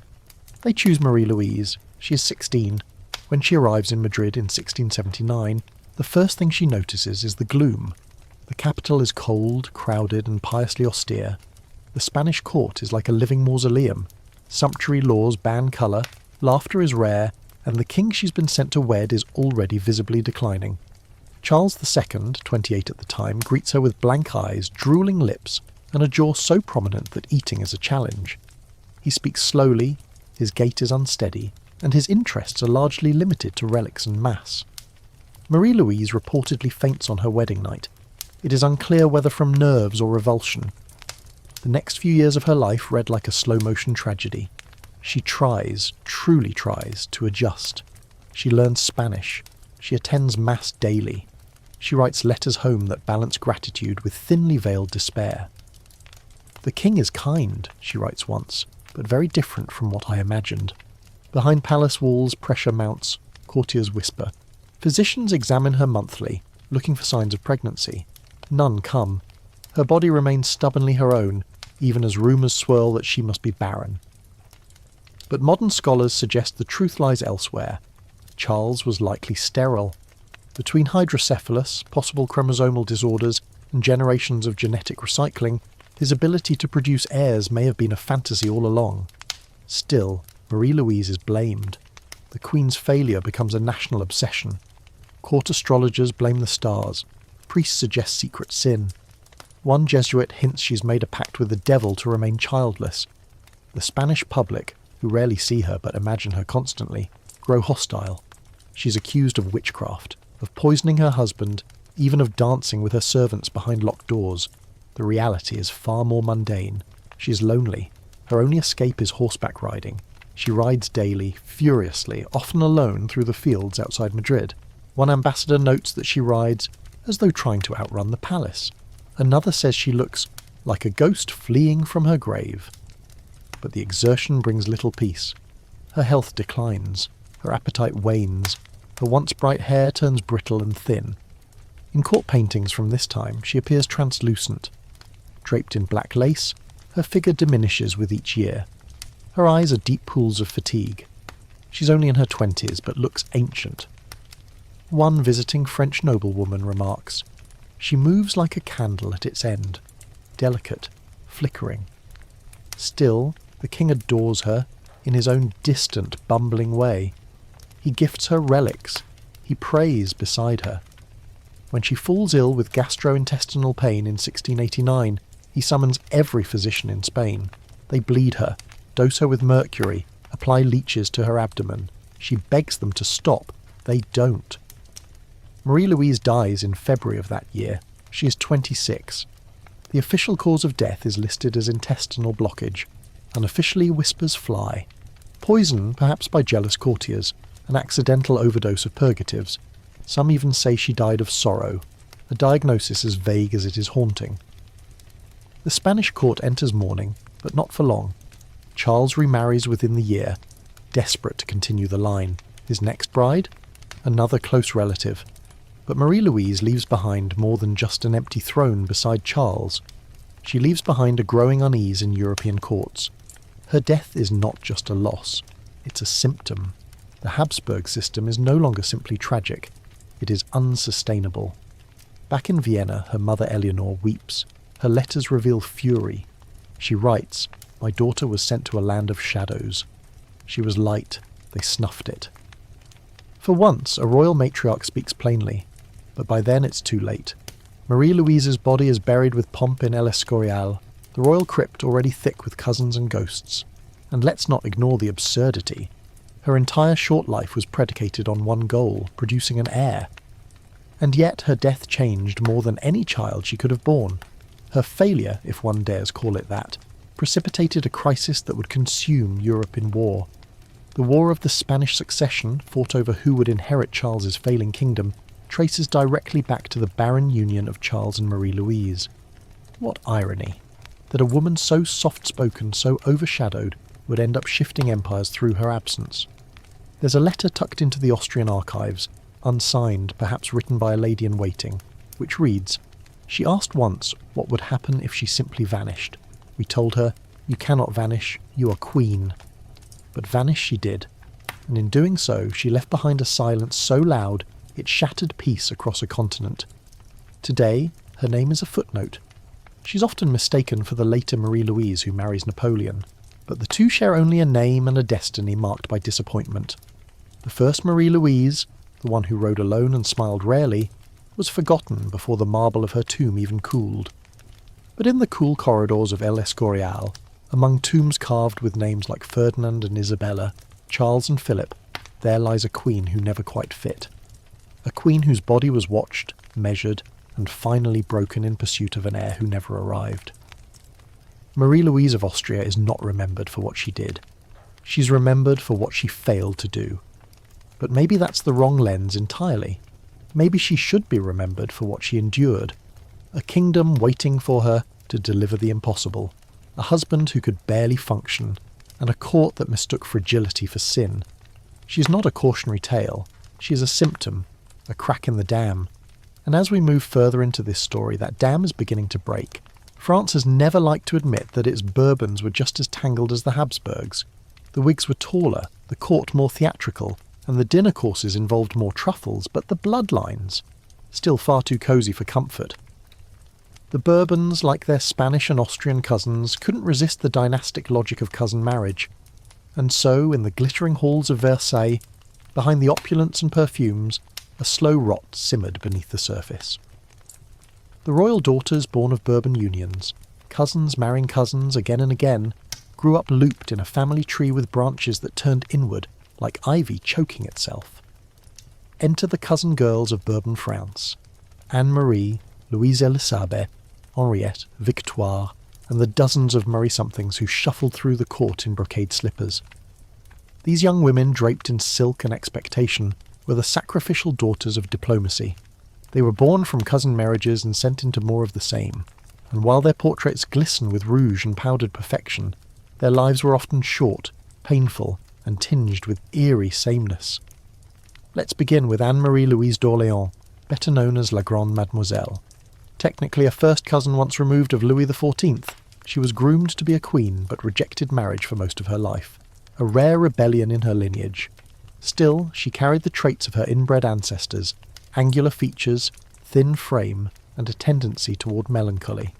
They choose Marie-Louise. She is 16. When she arrives in Madrid in 1679, the first thing she notices is the gloom. The capital is cold, crowded, and piously austere. The Spanish court is like a living mausoleum. Sumptuary laws ban colour, laughter is rare, and the king she's been sent to wed is already visibly declining. Charles II, 28 at the time, greets her with blank eyes, drooling lips, and a jaw so prominent that eating is a challenge. He speaks slowly, his gait is unsteady, and his interests are largely limited to relics and mass. Marie-Louise reportedly faints on her wedding night. It is unclear whether from nerves or revulsion. The next few years of her life read like a slow-motion tragedy. She tries, truly tries, to adjust. She learns Spanish. She attends Mass daily. She writes letters home that balance gratitude with thinly veiled despair. "The king is kind," she writes once, "but very different from what I imagined. Behind palace walls, pressure mounts, courtiers whisper. Physicians examine her monthly, looking for signs of pregnancy. None come. Her body remains stubbornly her own, even as rumours swirl that she must be barren." But modern scholars suggest the truth lies elsewhere. Charles was likely sterile. Between hydrocephalus, possible chromosomal disorders, and generations of genetic recycling, his ability to produce heirs may have been a fantasy all along. Still, Marie-Louise is blamed. The Queen's failure becomes a national obsession. Court astrologers blame the stars. Priests suggest secret sin. One Jesuit hints she's made a pact with the devil to remain childless. The Spanish public, who rarely see her but imagine her constantly, grow hostile. She's accused of witchcraft, of poisoning her husband, even of dancing with her servants behind locked doors. The reality is far more mundane. She is lonely. Her only escape is horseback riding. She rides daily, furiously, often alone through the fields outside Madrid. One ambassador notes that she rides as though trying to outrun the palace. Another says she looks like a ghost fleeing from her grave. But the exertion brings little peace. Her health declines. Her appetite wanes. Her once bright hair turns brittle and thin. In court paintings from this time, she appears translucent. Draped in black lace, her figure diminishes with each year. Her eyes are deep pools of fatigue. She's only in her 20s, but looks ancient. One visiting French noblewoman remarks, "She moves like a candle at its end, delicate, flickering." Still, the king adores her in his own distant, bumbling way. He gifts her relics. He prays beside her. When she falls ill with gastrointestinal pain in 1689, he summons every physician in Spain. They bleed her, dose her with mercury, apply leeches to her abdomen. She begs them to stop. They don't. Marie-Louise dies in February of that year. She is 26. The official cause of death is listed as intestinal blockage. Unofficially, whispers fly. Poison, perhaps by jealous courtiers, an accidental overdose of purgatives. Some even say she died of sorrow, a diagnosis as vague as it is haunting. The Spanish court enters mourning, but not for long. Charles remarries within the year, desperate to continue the line. His next bride? Another close relative. But Marie-Louise leaves behind more than just an empty throne beside Charles. She leaves behind a growing unease in European courts. Her death is not just a loss, it's a symptom. The Habsburg system is no longer simply tragic, it is unsustainable. Back in Vienna, her mother Eleanor weeps. Her letters reveal fury. She writes, "My daughter was sent to a land of shadows. She was light, they snuffed it." For once, a royal matriarch speaks plainly, but by then it's too late. Marie-Louise's body is buried with pomp in El Escorial, the royal crypt already thick with cousins and ghosts. And let's not ignore the absurdity. Her entire short life was predicated on one goal, producing an heir. And yet her death changed more than any child she could have borne. Her failure, if one dares call it that, precipitated a crisis that would consume Europe in war. The War of the Spanish Succession, fought over who would inherit Charles's failing kingdom, traces directly back to the barren union of Charles and Marie-Louise. What irony, that a woman so soft-spoken, so overshadowed, would end up shifting empires through her absence. There's a letter tucked into the Austrian archives, unsigned, perhaps written by a lady-in-waiting, which reads, "She asked once what would happen if she simply vanished. We told her, 'You cannot vanish, you are queen.' But vanish she did, and in doing so she left behind a silence so loud it shattered peace across a continent. Today, her name is a footnote. She's often mistaken for the later Marie-Louise who marries Napoleon, but the two share only a name and a destiny marked by disappointment. The first Marie-Louise, the one who rode alone and smiled rarely, was forgotten before the marble of her tomb even cooled. But in the cool corridors of El Escorial, among tombs carved with names like Ferdinand and Isabella, Charles and Philip, there lies a queen who never quite fit. A queen whose body was watched, measured, and finally broken in pursuit of an heir who never arrived. Marie-Louise of Austria is not remembered for what she did. She's remembered for what she failed to do. But maybe that's the wrong lens entirely. Maybe she should be remembered for what she endured. A kingdom waiting for her to deliver the impossible. A husband who could barely function, and a court that mistook fragility for sin. She's not a cautionary tale. She is a symptom, a crack in the dam. And as we move further into this story, that dam is beginning to break. France has never liked to admit that its Bourbons were just as tangled as the Habsburgs. The wigs were taller, the court more theatrical, and the dinner courses involved more truffles, but the bloodlines, still far too cosy for comfort. The Bourbons, like their Spanish and Austrian cousins, couldn't resist the dynastic logic of cousin marriage. And so, in the glittering halls of Versailles, behind the opulence and perfumes, a slow rot simmered beneath the surface. The royal daughters born of Bourbon unions, cousins marrying cousins again and again, grew up looped in a family tree with branches that turned inward, like ivy choking itself. Enter the cousin girls of Bourbon France, Anne-Marie, Louise Elisabeth, Henriette, Victoire, and the dozens of Murray-somethings who shuffled through the court in brocade slippers. These young women, draped in silk and expectation, were the sacrificial daughters of diplomacy. They were born from cousin marriages and sent into more of the same, and while their portraits glisten with rouge and powdered perfection, their lives were often short, painful, and tinged with eerie sameness. Let's begin with Anne-Marie Louise d'Orléans, better known as La Grande Mademoiselle. Technically a first cousin once removed of Louis XIV, she was groomed to be a queen but rejected marriage for most of her life. A rare rebellion in her lineage. Still, she carried the traits of her inbred ancestors: angular features, thin frame, and a tendency toward melancholy.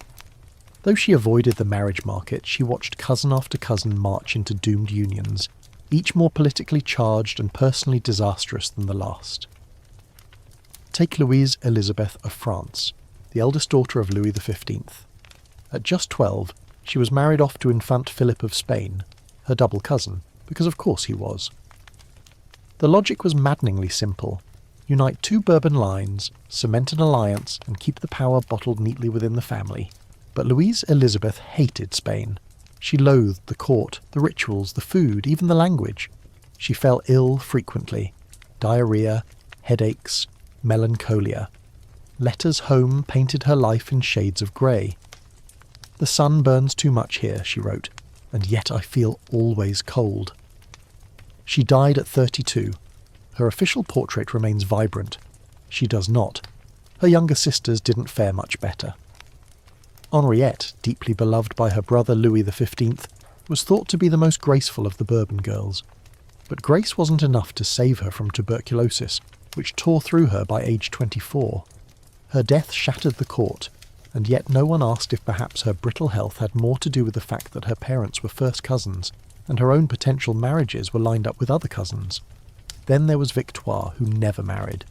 Though she avoided the marriage market, she watched cousin after cousin march into doomed unions, each more politically charged and personally disastrous than the last. Take Louise Elizabeth of France, the eldest daughter of Louis XV. At just 12, she was married off to Infant Philip of Spain, her double cousin, because of course he was. The logic was maddeningly simple. Unite two Bourbon lines, cement an alliance, and keep the power bottled neatly within the family. But Louise Elizabeth hated Spain. She loathed the court, the rituals, the food, even the language. She fell ill frequently. Diarrhea, headaches, melancholia. Letters home painted her life in shades of grey. "The sun burns too much here," she wrote, "and yet I feel always cold." She died at 32. Her official portrait remains vibrant. She does not. Her younger sisters didn't fare much better. Henriette, deeply beloved by her brother Louis XV, was thought to be the most graceful of the Bourbon girls. But grace wasn't enough to save her from tuberculosis, which tore through her by age 24. Her death shattered the court, and yet no one asked if perhaps her brittle health had more to do with the fact that her parents were first cousins, and her own potential marriages were lined up with other cousins. Then there was Victoire, who never married.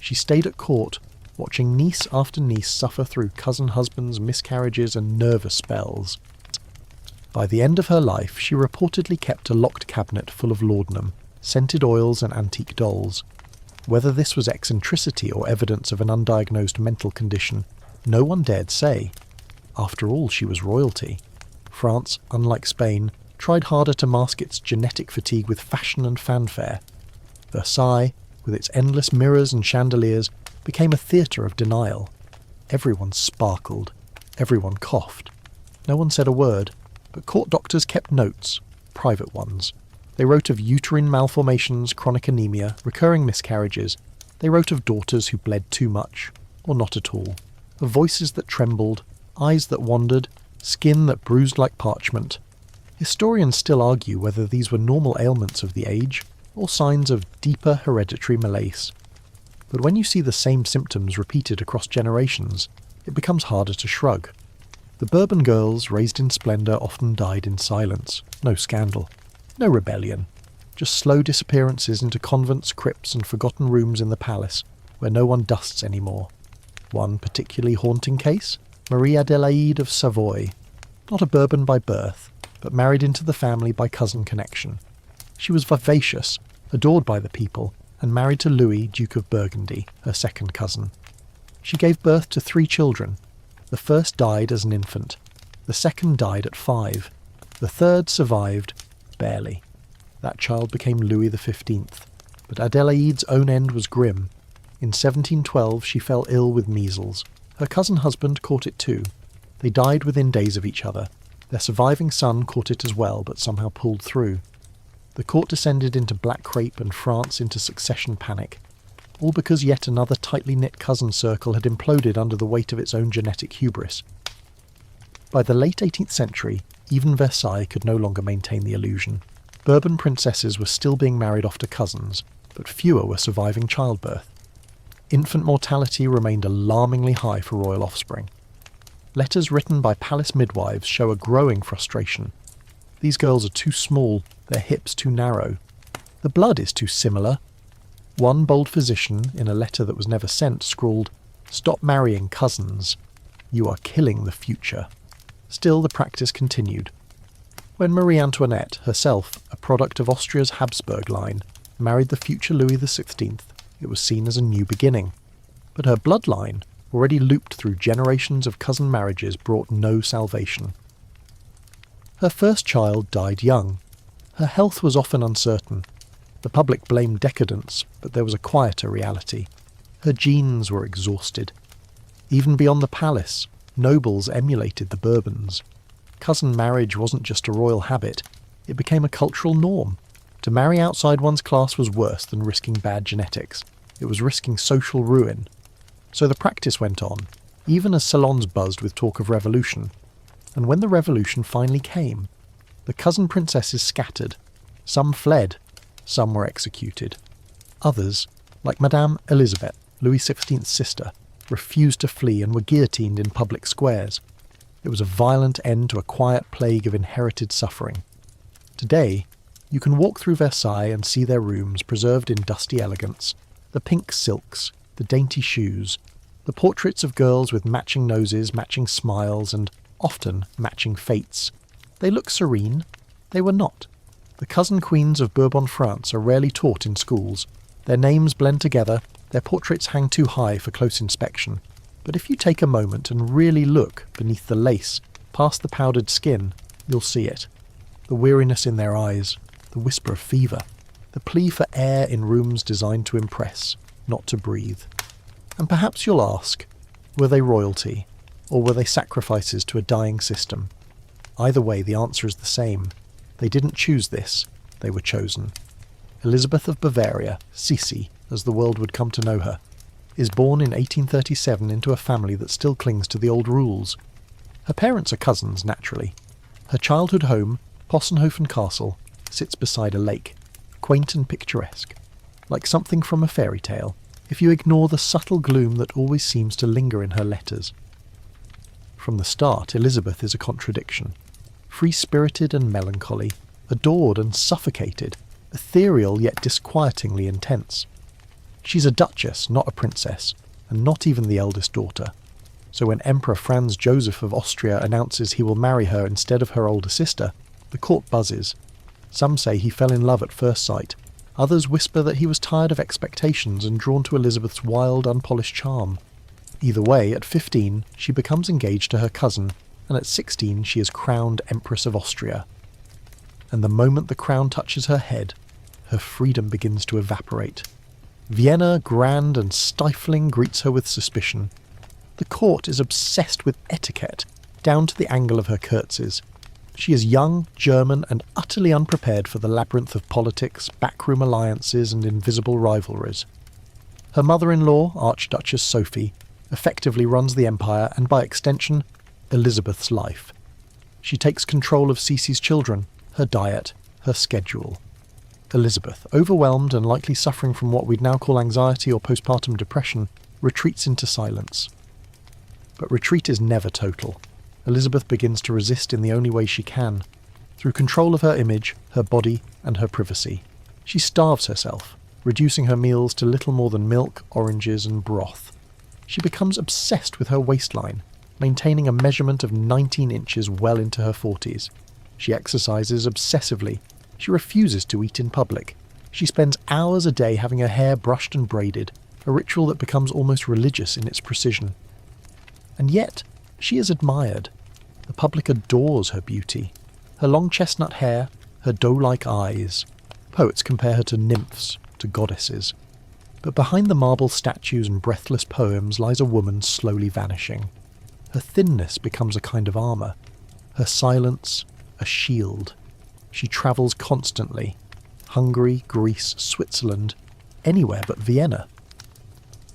She stayed at court, watching niece after niece suffer through cousin husbands, miscarriages, and nervous spells. By the end of her life, she reportedly kept a locked cabinet full of laudanum, scented oils, and antique dolls. Whether this was eccentricity or evidence of an undiagnosed mental condition, no one dared say. After all, she was royalty. France, unlike Spain, tried harder to mask its genetic fatigue with fashion and fanfare. Versailles, with its endless mirrors and chandeliers, became a theatre of denial. Everyone sparkled. Everyone coughed. No one said a word, but court doctors kept notes, private ones. They wrote of uterine malformations, chronic anemia, recurring miscarriages. They wrote of daughters who bled too much, or not at all, of voices that trembled, eyes that wandered, skin that bruised like parchment. Historians still argue whether these were normal ailments of the age, or signs of deeper hereditary malaise. But when you see the same symptoms repeated across generations, it becomes harder to shrug. The Bourbon girls, raised in splendour, often died in silence. No scandal. No rebellion. Just slow disappearances into convents, crypts, and forgotten rooms in the palace, where no one dusts anymore. One particularly haunting case? Marie Adélaïde of Savoy. Not a Bourbon by birth, but married into the family by cousin connection. She was vivacious, adored by the people, and married to Louis, Duke of Burgundy, her second cousin. She gave birth to 3 children. The first died as an infant. The second died at 5. The third survived, barely. That child became Louis XV. But Adélaïde's own end was grim. In 1712 she fell ill with measles. Her cousin husband caught it too. They died within days of each other. Their surviving son caught it as well, but somehow pulled through. The court descended into black crape and France into succession panic, all because yet another tightly knit cousin circle had imploded under the weight of its own genetic hubris. By the late 18th century, even Versailles could no longer maintain the illusion. Bourbon princesses were still being married off to cousins, but fewer were surviving childbirth. Infant mortality remained alarmingly high for royal offspring. Letters written by palace midwives show a growing frustration. These girls are too small, their hips too narrow. The blood is too similar. One bold physician, in a letter that was never sent, scrawled, "Stop marrying cousins. You are killing the future." Still, the practice continued. When Marie Antoinette, herself a product of Austria's Habsburg line, married the future Louis XVI, it was seen as a new beginning. But her bloodline, already looped through generations of cousin marriages, brought no salvation. Her first child died young. Her health was often uncertain. The public blamed decadence, but there was a quieter reality. Her genes were exhausted. Even beyond the palace, nobles emulated the Bourbons. Cousin marriage wasn't just a royal habit, it became a cultural norm. To marry outside one's class was worse than risking bad genetics. It was risking social ruin. So the practice went on, even as salons buzzed with talk of revolution. And when the revolution finally came, the cousin princesses scattered. Some fled. Some were executed. Others, like Madame Elisabeth, Louis XVI's sister, refused to flee and were guillotined in public squares. It was a violent end to a quiet plague of inherited suffering. Today, you can walk through Versailles and see their rooms preserved in dusty elegance, the pink silks, the dainty shoes, the portraits of girls with matching noses, matching smiles, and often matching fates. They look serene. They were not. The cousin queens of Bourbon France are rarely taught in schools. Their names blend together, their portraits hang too high for close inspection. But if you take a moment and really look beneath the lace, past the powdered skin, you'll see it. The weariness in their eyes, the whisper of fever, the plea for air in rooms designed to impress, not to breathe. And perhaps you'll ask, were they royalty, or were they sacrifices to a dying system? Either way, the answer is the same. They didn't choose this, they were chosen. Elizabeth of Bavaria, Sisi, as the world would come to know her, is born in 1837 into a family that still clings to the old rules. Her parents are cousins, naturally. Her childhood home, Possenhofen Castle, sits beside a lake, quaint and picturesque, like something from a fairy tale, if you ignore the subtle gloom that always seems to linger in her letters. From the start, Elizabeth is a contradiction. Free-spirited and melancholy, adored and suffocated, ethereal yet disquietingly intense. She's a duchess, not a princess, and not even the eldest daughter. So when Emperor Franz Joseph of Austria announces he will marry her instead of her older sister, the court buzzes. Some say he fell in love at first sight. Others whisper that he was tired of expectations and drawn to Elizabeth's wild, unpolished charm. Either way, at 15, she becomes engaged to her cousin, and at 16 she is crowned Empress of Austria. And the moment the crown touches her head, her freedom begins to evaporate. Vienna, grand and stifling, greets her with suspicion. The court is obsessed with etiquette, down to the angle of her curtsies. She is young, German, and utterly unprepared for the labyrinth of politics, backroom alliances, and invisible rivalries. Her mother-in-law, Archduchess Sophie, effectively runs the empire and, by extension, Elizabeth's life. She takes control of Sisi's children, her diet, her schedule. Elizabeth, overwhelmed and likely suffering from what we'd now call anxiety or postpartum depression, retreats into silence. But retreat is never total. Elizabeth begins to resist in the only way she can, through control of her image, her body, and her privacy. She starves herself, reducing her meals to little more than milk, oranges, and broth. She becomes obsessed with her waistline, maintaining a measurement of 19 inches well into her 40s. She exercises obsessively. She refuses to eat in public. She spends hours a day having her hair brushed and braided, a ritual that becomes almost religious in its precision. And yet, she is admired. The public adores her beauty. Her long chestnut hair, her doe-like eyes. Poets compare her to nymphs, to goddesses. But behind the marble statues and breathless poems lies a woman slowly vanishing. Her thinness becomes a kind of armour. Her silence, a shield. She travels constantly. Hungary, Greece, Switzerland, anywhere but Vienna.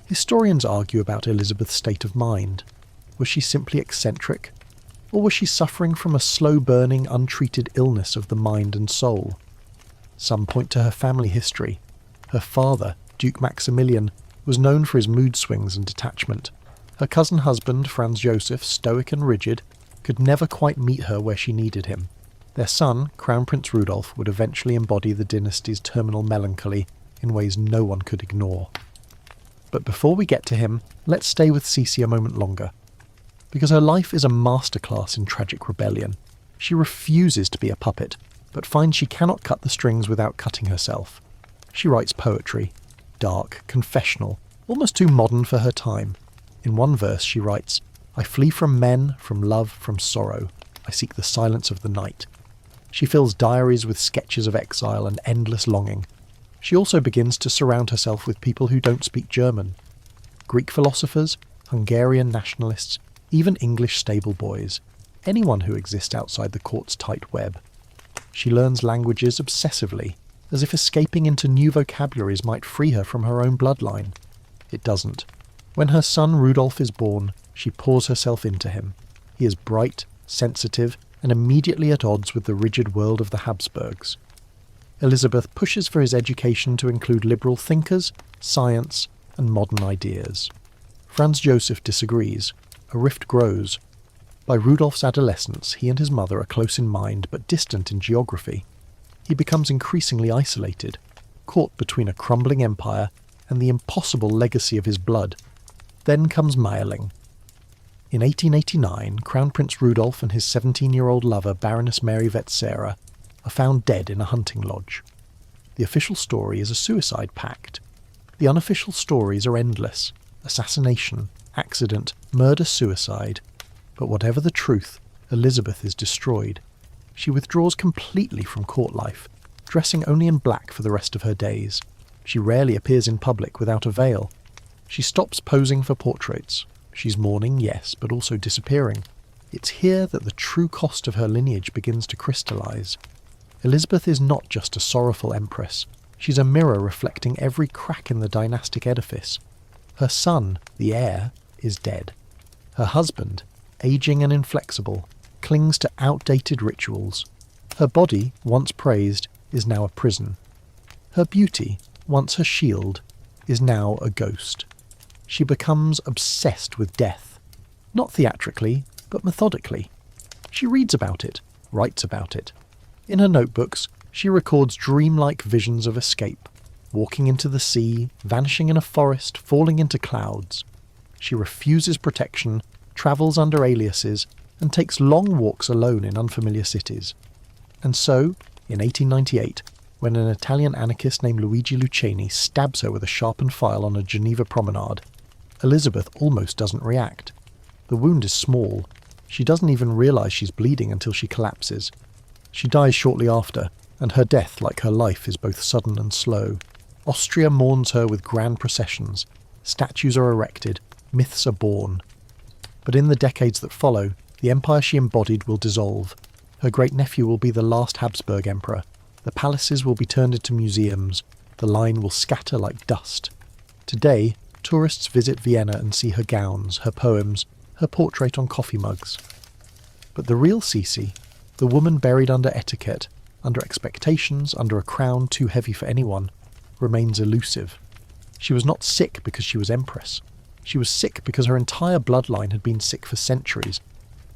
Historians argue about Elizabeth's state of mind. Was she simply eccentric? Or was she suffering from a slow-burning, untreated illness of the mind and soul? Some point to her family history. Her father, Duke Maximilian, was known for his mood swings and detachment. Her cousin husband, Franz Joseph, stoic and rigid, could never quite meet her where she needed him. Their son, Crown Prince Rudolf, would eventually embody the dynasty's terminal melancholy in ways no one could ignore. But before we get to him, let's stay with Sisi a moment longer. Because her life is a masterclass in tragic rebellion. She refuses to be a puppet, but finds she cannot cut the strings without cutting herself. She writes poetry, dark, confessional, almost too modern for her time. In one verse she writes, "I flee from men, from love, from sorrow. I seek the silence of the night." She fills diaries with sketches of exile and endless longing. She also begins to surround herself with people who don't speak German. Greek philosophers, Hungarian nationalists, even English stable boys, anyone who exists outside the court's tight web. She learns languages obsessively, as if escaping into new vocabularies might free her from her own bloodline. It doesn't. When her son Rudolf is born, she pours herself into him. He is bright, sensitive, and immediately at odds with the rigid world of the Habsburgs. Elizabeth pushes for his education to include liberal thinkers, science, and modern ideas. Franz Joseph disagrees. A rift grows. By Rudolph's adolescence, he and his mother are close in mind but distant in geography. He becomes increasingly isolated, caught between a crumbling empire and the impossible legacy of his blood. Then comes Mayerling. In 1889, Crown Prince Rudolph and his 17-year-old lover, Baroness Mary Vetsera, are found dead in a hunting lodge. The official story is a suicide pact. The unofficial stories are endless. Assassination, accident, murder, suicide. But whatever the truth, Elizabeth is destroyed. She withdraws completely from court life, dressing only in black for the rest of her days. She rarely appears in public without a veil. She stops posing for portraits. She's mourning, yes, but also disappearing. It's here that the true cost of her lineage begins to crystallize. Elizabeth is not just a sorrowful empress. She's a mirror reflecting every crack in the dynastic edifice. Her son, the heir, is dead. Her husband, aging and inflexible, clings to outdated rituals. Her body, once praised, is now a prison. Her beauty, once her shield, is now a ghost. She becomes obsessed with death. Not theatrically, but methodically. She reads about it, writes about it. In her notebooks, she records dreamlike visions of escape, walking into the sea, vanishing in a forest, falling into clouds. She refuses protection, travels under aliases, and takes long walks alone in unfamiliar cities. And so, in 1898, when an Italian anarchist named Luigi Lucchini stabs her with a sharpened file on a Geneva promenade, Elizabeth almost doesn't react. The wound is small. She doesn't even realise she's bleeding until she collapses. She dies shortly after, and her death, like her life, is both sudden and slow. Austria mourns her with grand processions. Statues are erected. Myths are born. But in the decades that follow, the empire she embodied will dissolve. Her great-nephew will be the last Habsburg emperor. The palaces will be turned into museums. The line will scatter like dust. Today, tourists visit Vienna and see her gowns, her poems, her portrait on coffee mugs. But the real Sisi, the woman buried under etiquette, under expectations, under a crown too heavy for anyone, remains elusive. She was not sick because she was empress. She was sick because her entire bloodline had been sick for centuries.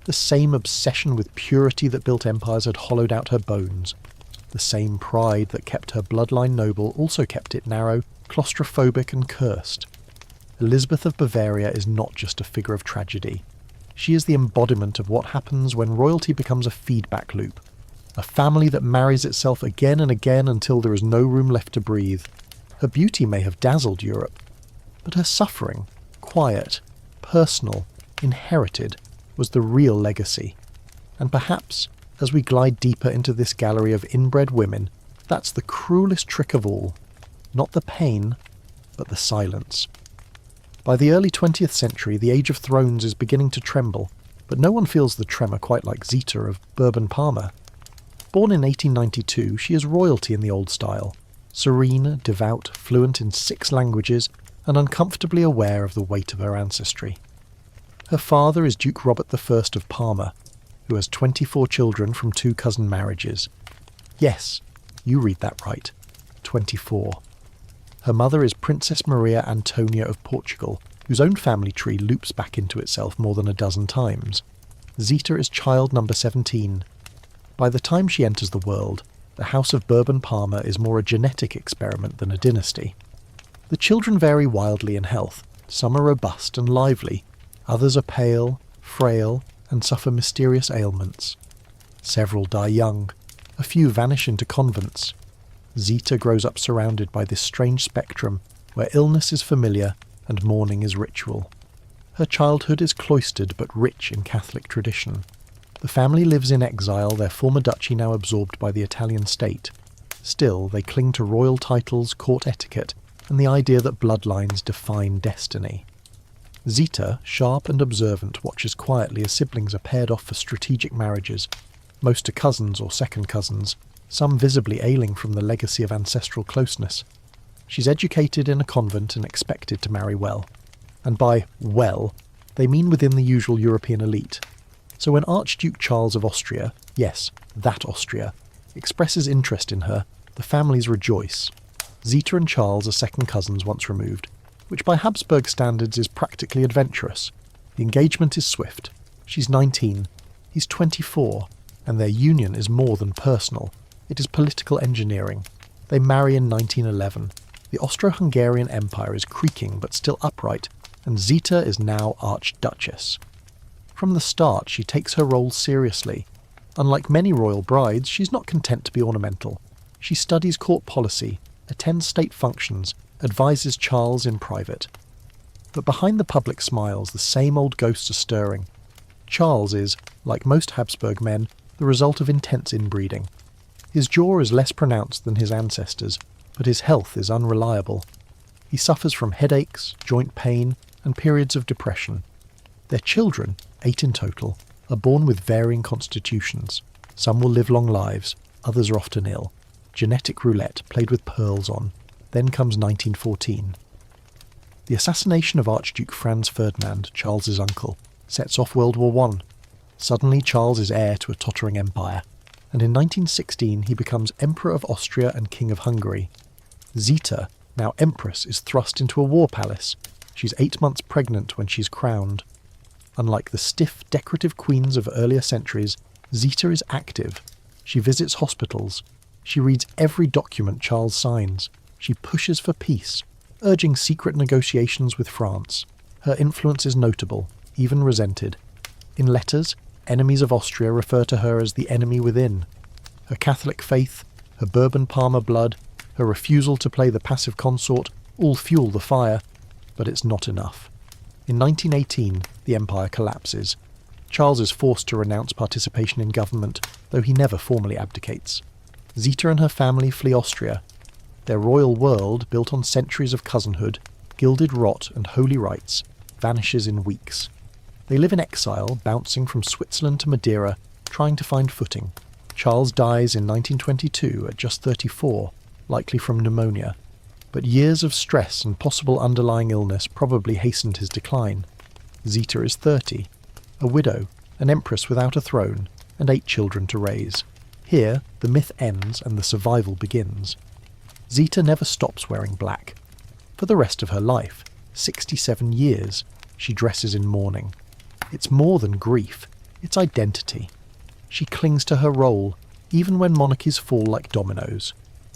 The same obsession with purity that built empires had hollowed out her bones. The same pride that kept her bloodline noble also kept it narrow, claustrophobic and cursed. Elizabeth of Bavaria is not just a figure of tragedy. She is the embodiment of what happens when royalty becomes a feedback loop. A family that marries itself again and again until there is no room left to breathe. Her beauty may have dazzled Europe, but her suffering, quiet, personal, inherited, was the real legacy. And perhaps, as we glide deeper into this gallery of inbred women, that's the cruelest trick of all. Not the pain, but the silence. By the early 20th century, the Age of Thrones is beginning to tremble, but no one feels the tremor quite like Zita of Bourbon-Parma. Born in 1892, she is royalty in the old style, serene, devout, fluent in 6 languages, and uncomfortably aware of the weight of her ancestry. Her father is Duke Robert I of Parma, who has 24 children from 2 cousin marriages. Yes, you read that right, 24. Her mother is Princess Maria Antonia of Portugal, whose own family tree loops back into itself more than a dozen times. Zita is child number 17. By the time she enters the world, the House of Bourbon-Parma is more a genetic experiment than a dynasty. The children vary wildly in health. Some are robust and lively. Others are pale, frail, and suffer mysterious ailments. Several die young. A few vanish into convents. Zita grows up surrounded by this strange spectrum where illness is familiar and mourning is ritual. Her childhood is cloistered but rich in Catholic tradition. The family lives in exile, their former duchy now absorbed by the Italian state. Still, they cling to royal titles, court etiquette, and the idea that bloodlines define destiny. Zita, sharp and observant, watches quietly as siblings are paired off for strategic marriages. Most are cousins or second cousins, some visibly ailing from the legacy of ancestral closeness. She's educated in a convent and expected to marry well. And by well, they mean within the usual European elite. So when Archduke Charles of Austria, yes, that Austria, expresses interest in her, The families rejoice. Zita and Charles are second cousins once removed, which by Habsburg standards is practically adventurous. The engagement is swift. She's 19, he's 24, and their union is more than personal. It is political engineering. They marry in 1911. The Austro-Hungarian Empire is creaking but still upright, and Zita is now Archduchess. From the start, she takes her role seriously. Unlike many royal brides, she's not content to be ornamental. She studies court policy, attends state functions, advises Charles in private. But behind the public smiles, the same old ghosts are stirring. Charles is, like most Habsburg men, the result of intense inbreeding. His jaw is less pronounced than his ancestors, but his health is unreliable. He suffers from headaches, joint pain, and periods of depression. Their children, 8 in total, are born with varying constitutions. Some will live long lives, others are often ill. Genetic roulette played with pearls on. Then comes 1914. The assassination of Archduke Franz Ferdinand, Charles's uncle, sets off World War I. Suddenly Charles is heir to a tottering empire, and in 1916 he becomes Emperor of Austria and King of Hungary. Zita, now Empress, is thrust into a war palace. She's 8 months pregnant when she's crowned. Unlike the stiff, decorative queens of earlier centuries, Zita is active. She visits hospitals. She reads every document Charles signs. She pushes for peace, urging secret negotiations with France. Her influence is notable, even resented. In letters, enemies of Austria refer to her as the enemy within. Her Catholic faith, her Bourbon-Parma blood, her refusal to play the passive consort all fuel the fire, but it's not enough. In 1918, the empire collapses. Charles is forced to renounce participation in government, though he never formally abdicates. Zita and her family flee Austria. Their royal world, built on centuries of cousinhood, gilded rot and holy rites, vanishes in weeks. They live in exile, bouncing from Switzerland to Madeira, trying to find footing. Charles dies in 1922 at just 34, likely from pneumonia. But years of stress and possible underlying illness probably hastened his decline. Zita is 30, a widow, an empress without a throne, and 8 children to raise. Here, the myth ends and the survival begins. Zita never stops wearing black. For the rest of her life, 67 years, she dresses in mourning. It's more than grief, it's identity. She clings to her role, even when monarchies fall like dominoes.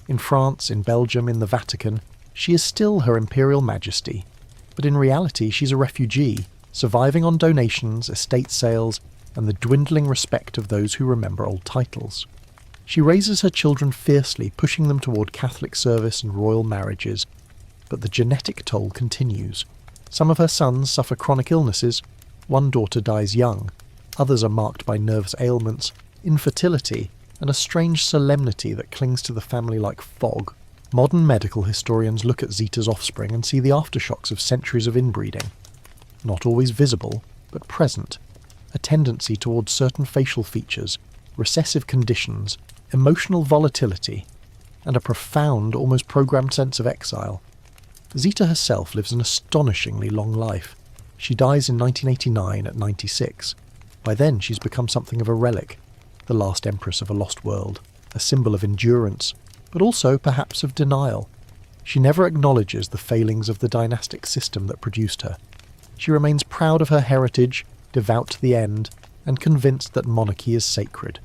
In France, in Belgium, in the Vatican, she is still Her Imperial Majesty. But in reality, she's a refugee, surviving on donations, estate sales, and the dwindling respect of those who remember old titles. She raises her children fiercely, pushing them toward Catholic service and royal marriages. But the genetic toll continues. Some of her sons suffer chronic illnesses. One daughter dies young. Others are marked by nervous ailments, infertility, and a strange solemnity that clings to the family like fog. Modern medical historians look at Zita's offspring and see the aftershocks of centuries of inbreeding. Not always visible, but present. A tendency towards certain facial features, recessive conditions, emotional volatility, and a profound, almost programmed sense of exile. Zita herself lives an astonishingly long life. She dies in 1989 at 96. By then she's become something of a relic, the last empress of a lost world, a symbol of endurance, but also perhaps of denial. She never acknowledges the failings of the dynastic system that produced her. She remains proud of her heritage, devout to the end, and convinced that monarchy is sacred.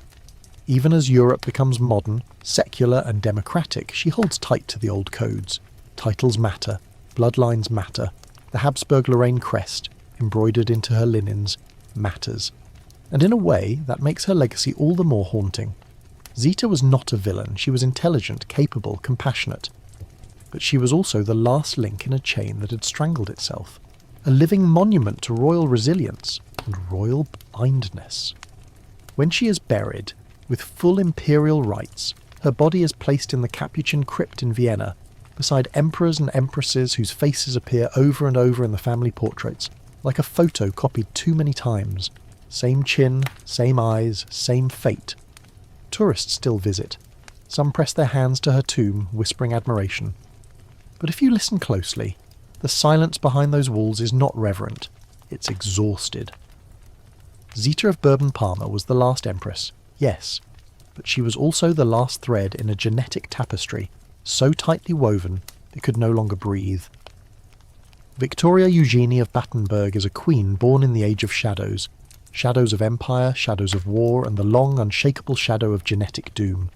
Even as Europe becomes modern, secular and democratic, she holds tight to the old codes. Titles matter, bloodlines matter, the Habsburg-Lorraine crest, embroidered into her linens, matters. And in a way, that makes her legacy all the more haunting. Zita was not a villain, she was intelligent, capable, compassionate. But she was also the last link in a chain that had strangled itself. A living monument to royal resilience and royal blindness. When she is buried, with full imperial rites, her body is placed in the Capuchin crypt in Vienna, beside emperors and empresses whose faces appear over and over in the family portraits, like a photo copied too many times. Same chin, same eyes, same fate. Tourists still visit. Some press their hands to her tomb, whispering admiration. But if you listen closely, the silence behind those walls is not reverent, it's exhausted. Zita of Bourbon-Parma was the last empress, yes, but she was also the last thread in a genetic tapestry so tightly woven it could no longer breathe. Victoria Eugenie of Battenberg is a queen born in the Age of Shadows, shadows of empire, shadows of war, and the long, unshakable shadow of genetic doom.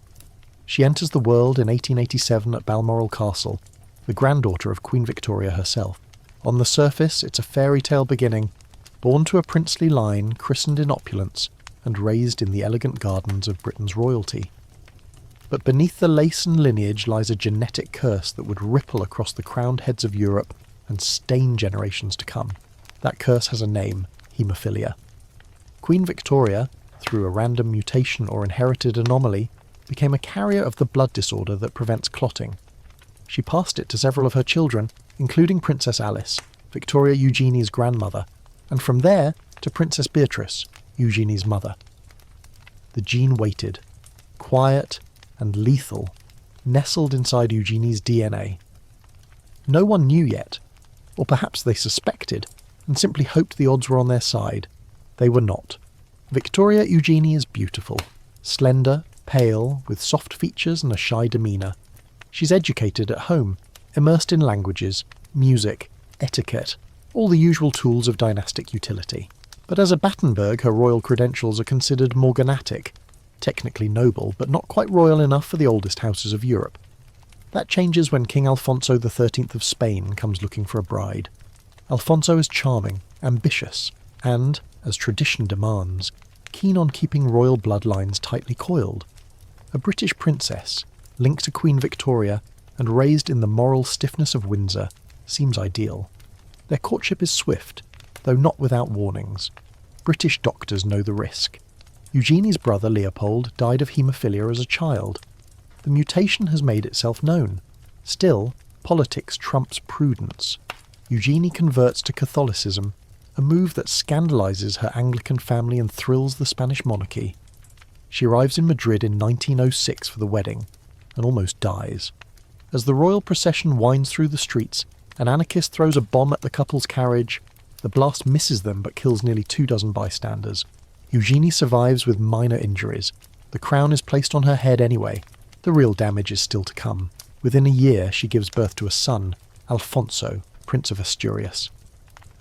She enters the world in 1887 at Balmoral Castle, the granddaughter of Queen Victoria herself. On the surface, it's a fairy tale beginning, born to a princely line, christened in opulence, and raised in the elegant gardens of Britain's royalty. But beneath the lace and lineage lies a genetic curse that would ripple across the crowned heads of Europe and stain generations to come. That curse has a name: haemophilia. Queen Victoria, through a random mutation or inherited anomaly, became a carrier of the blood disorder that prevents clotting. She passed it to several of her children, including Princess Alice, Victoria Eugenie's grandmother, and from there to Princess Beatrice, Eugenie's mother. The gene waited, quiet and lethal, nestled inside Eugenie's DNA. No one knew yet, or perhaps they suspected, and simply hoped the odds were on their side. They were not. Victoria Eugenie is beautiful, slender, pale, with soft features and a shy demeanour. She's educated at home, immersed in languages, music, etiquette, all the usual tools of dynastic utility. But as a Battenberg, her royal credentials are considered morganatic, technically noble, but not quite royal enough for the oldest houses of Europe. That changes when King Alfonso XIII of Spain comes looking for a bride. Alfonso is charming, ambitious, and, as tradition demands, keen on keeping royal bloodlines tightly coiled. A British princess, linked to Queen Victoria and raised in the moral stiffness of Windsor, seems ideal. Their courtship is swift, though not without warnings. British doctors know the risk. Eugenie's brother Leopold died of haemophilia as a child. The mutation has made itself known. Still, politics trumps prudence. Eugenie converts to Catholicism, a move that scandalises her Anglican family and thrills the Spanish monarchy. She arrives in Madrid in 1906 for the wedding, and almost dies. As the royal procession winds through the streets, an anarchist throws a bomb at the couple's carriage. The blast misses them but kills nearly 24 bystanders. Eugenie survives with minor injuries. The crown is placed on her head anyway. The real damage is still to come. Within a year, she gives birth to a son, Alfonso, Prince of Asturias.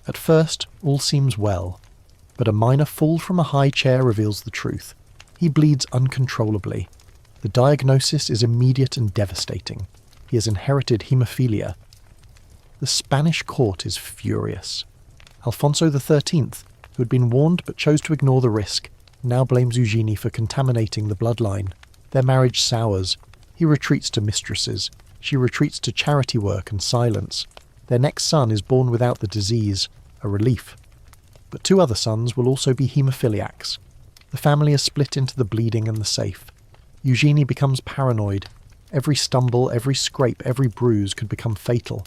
At first, all seems well, but a minor fall from a high chair reveals the truth. He bleeds uncontrollably. The diagnosis is immediate and devastating. He has inherited haemophilia. The Spanish court is furious. Alfonso XIII, who had been warned but chose to ignore the risk, now blames Eugenie for contaminating the bloodline. Their marriage sours. He retreats to mistresses. She retreats to charity work and silence. Their next son is born without the disease, a relief. But 2 other sons will also be haemophiliacs. The family is split into the bleeding and the safe. Eugenie becomes paranoid. Every stumble, every scrape, every bruise could become fatal.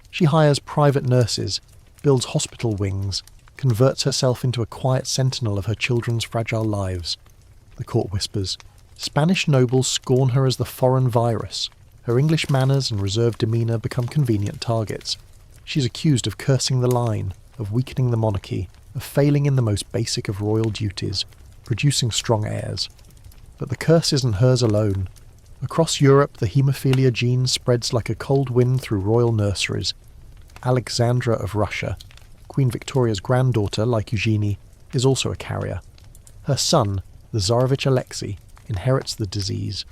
She hires private nurses, builds hospital wings, converts herself into a quiet sentinel of her children's fragile lives. The court whispers. Spanish nobles scorn her as the foreign virus. Her English manners and reserved demeanour become convenient targets. She's accused of cursing the line, of weakening the monarchy, of failing in the most basic of royal duties, producing strong heirs. But the curse isn't hers alone. Across Europe, the haemophilia gene spreads like a cold wind through royal nurseries. Alexandra of Russia, Queen Victoria's granddaughter, like Eugenie, is also a carrier. Her son, the Tsarevich Alexei, inherits the disease.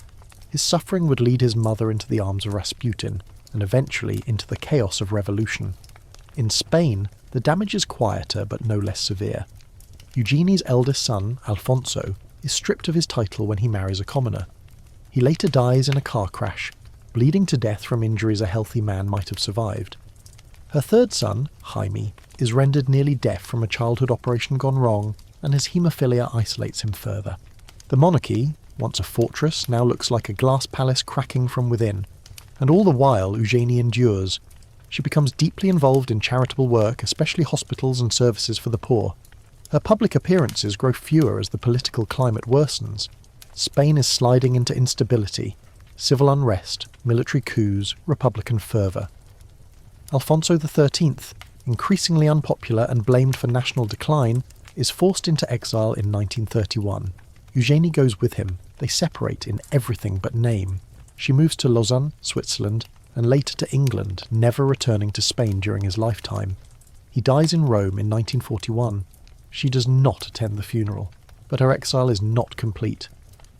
His suffering would lead his mother into the arms of Rasputin, and eventually into the chaos of revolution. In Spain, the damage is quieter but no less severe. Eugenie's eldest son, Alfonso, is stripped of his title when he marries a commoner. He later dies in a car crash, bleeding to death from injuries a healthy man might have survived. Her third son, Jaime, is rendered nearly deaf from a childhood operation gone wrong, and his haemophilia isolates him further. The monarchy, once a fortress, now looks like a glass palace cracking from within, and all the while Eugenie endures. She becomes deeply involved in charitable work, especially hospitals and services for the poor. Her public appearances grow fewer as the political climate worsens. Spain is sliding into instability, civil unrest, military coups, republican fervour. Alfonso XIII, increasingly unpopular and blamed for national decline, is forced into exile in 1931. Eugenie goes with him. They separate in everything but name. She moves to Lausanne, Switzerland, and later to England, never returning to Spain during his lifetime. He dies in Rome in 1941. She does not attend the funeral, but her exile is not complete.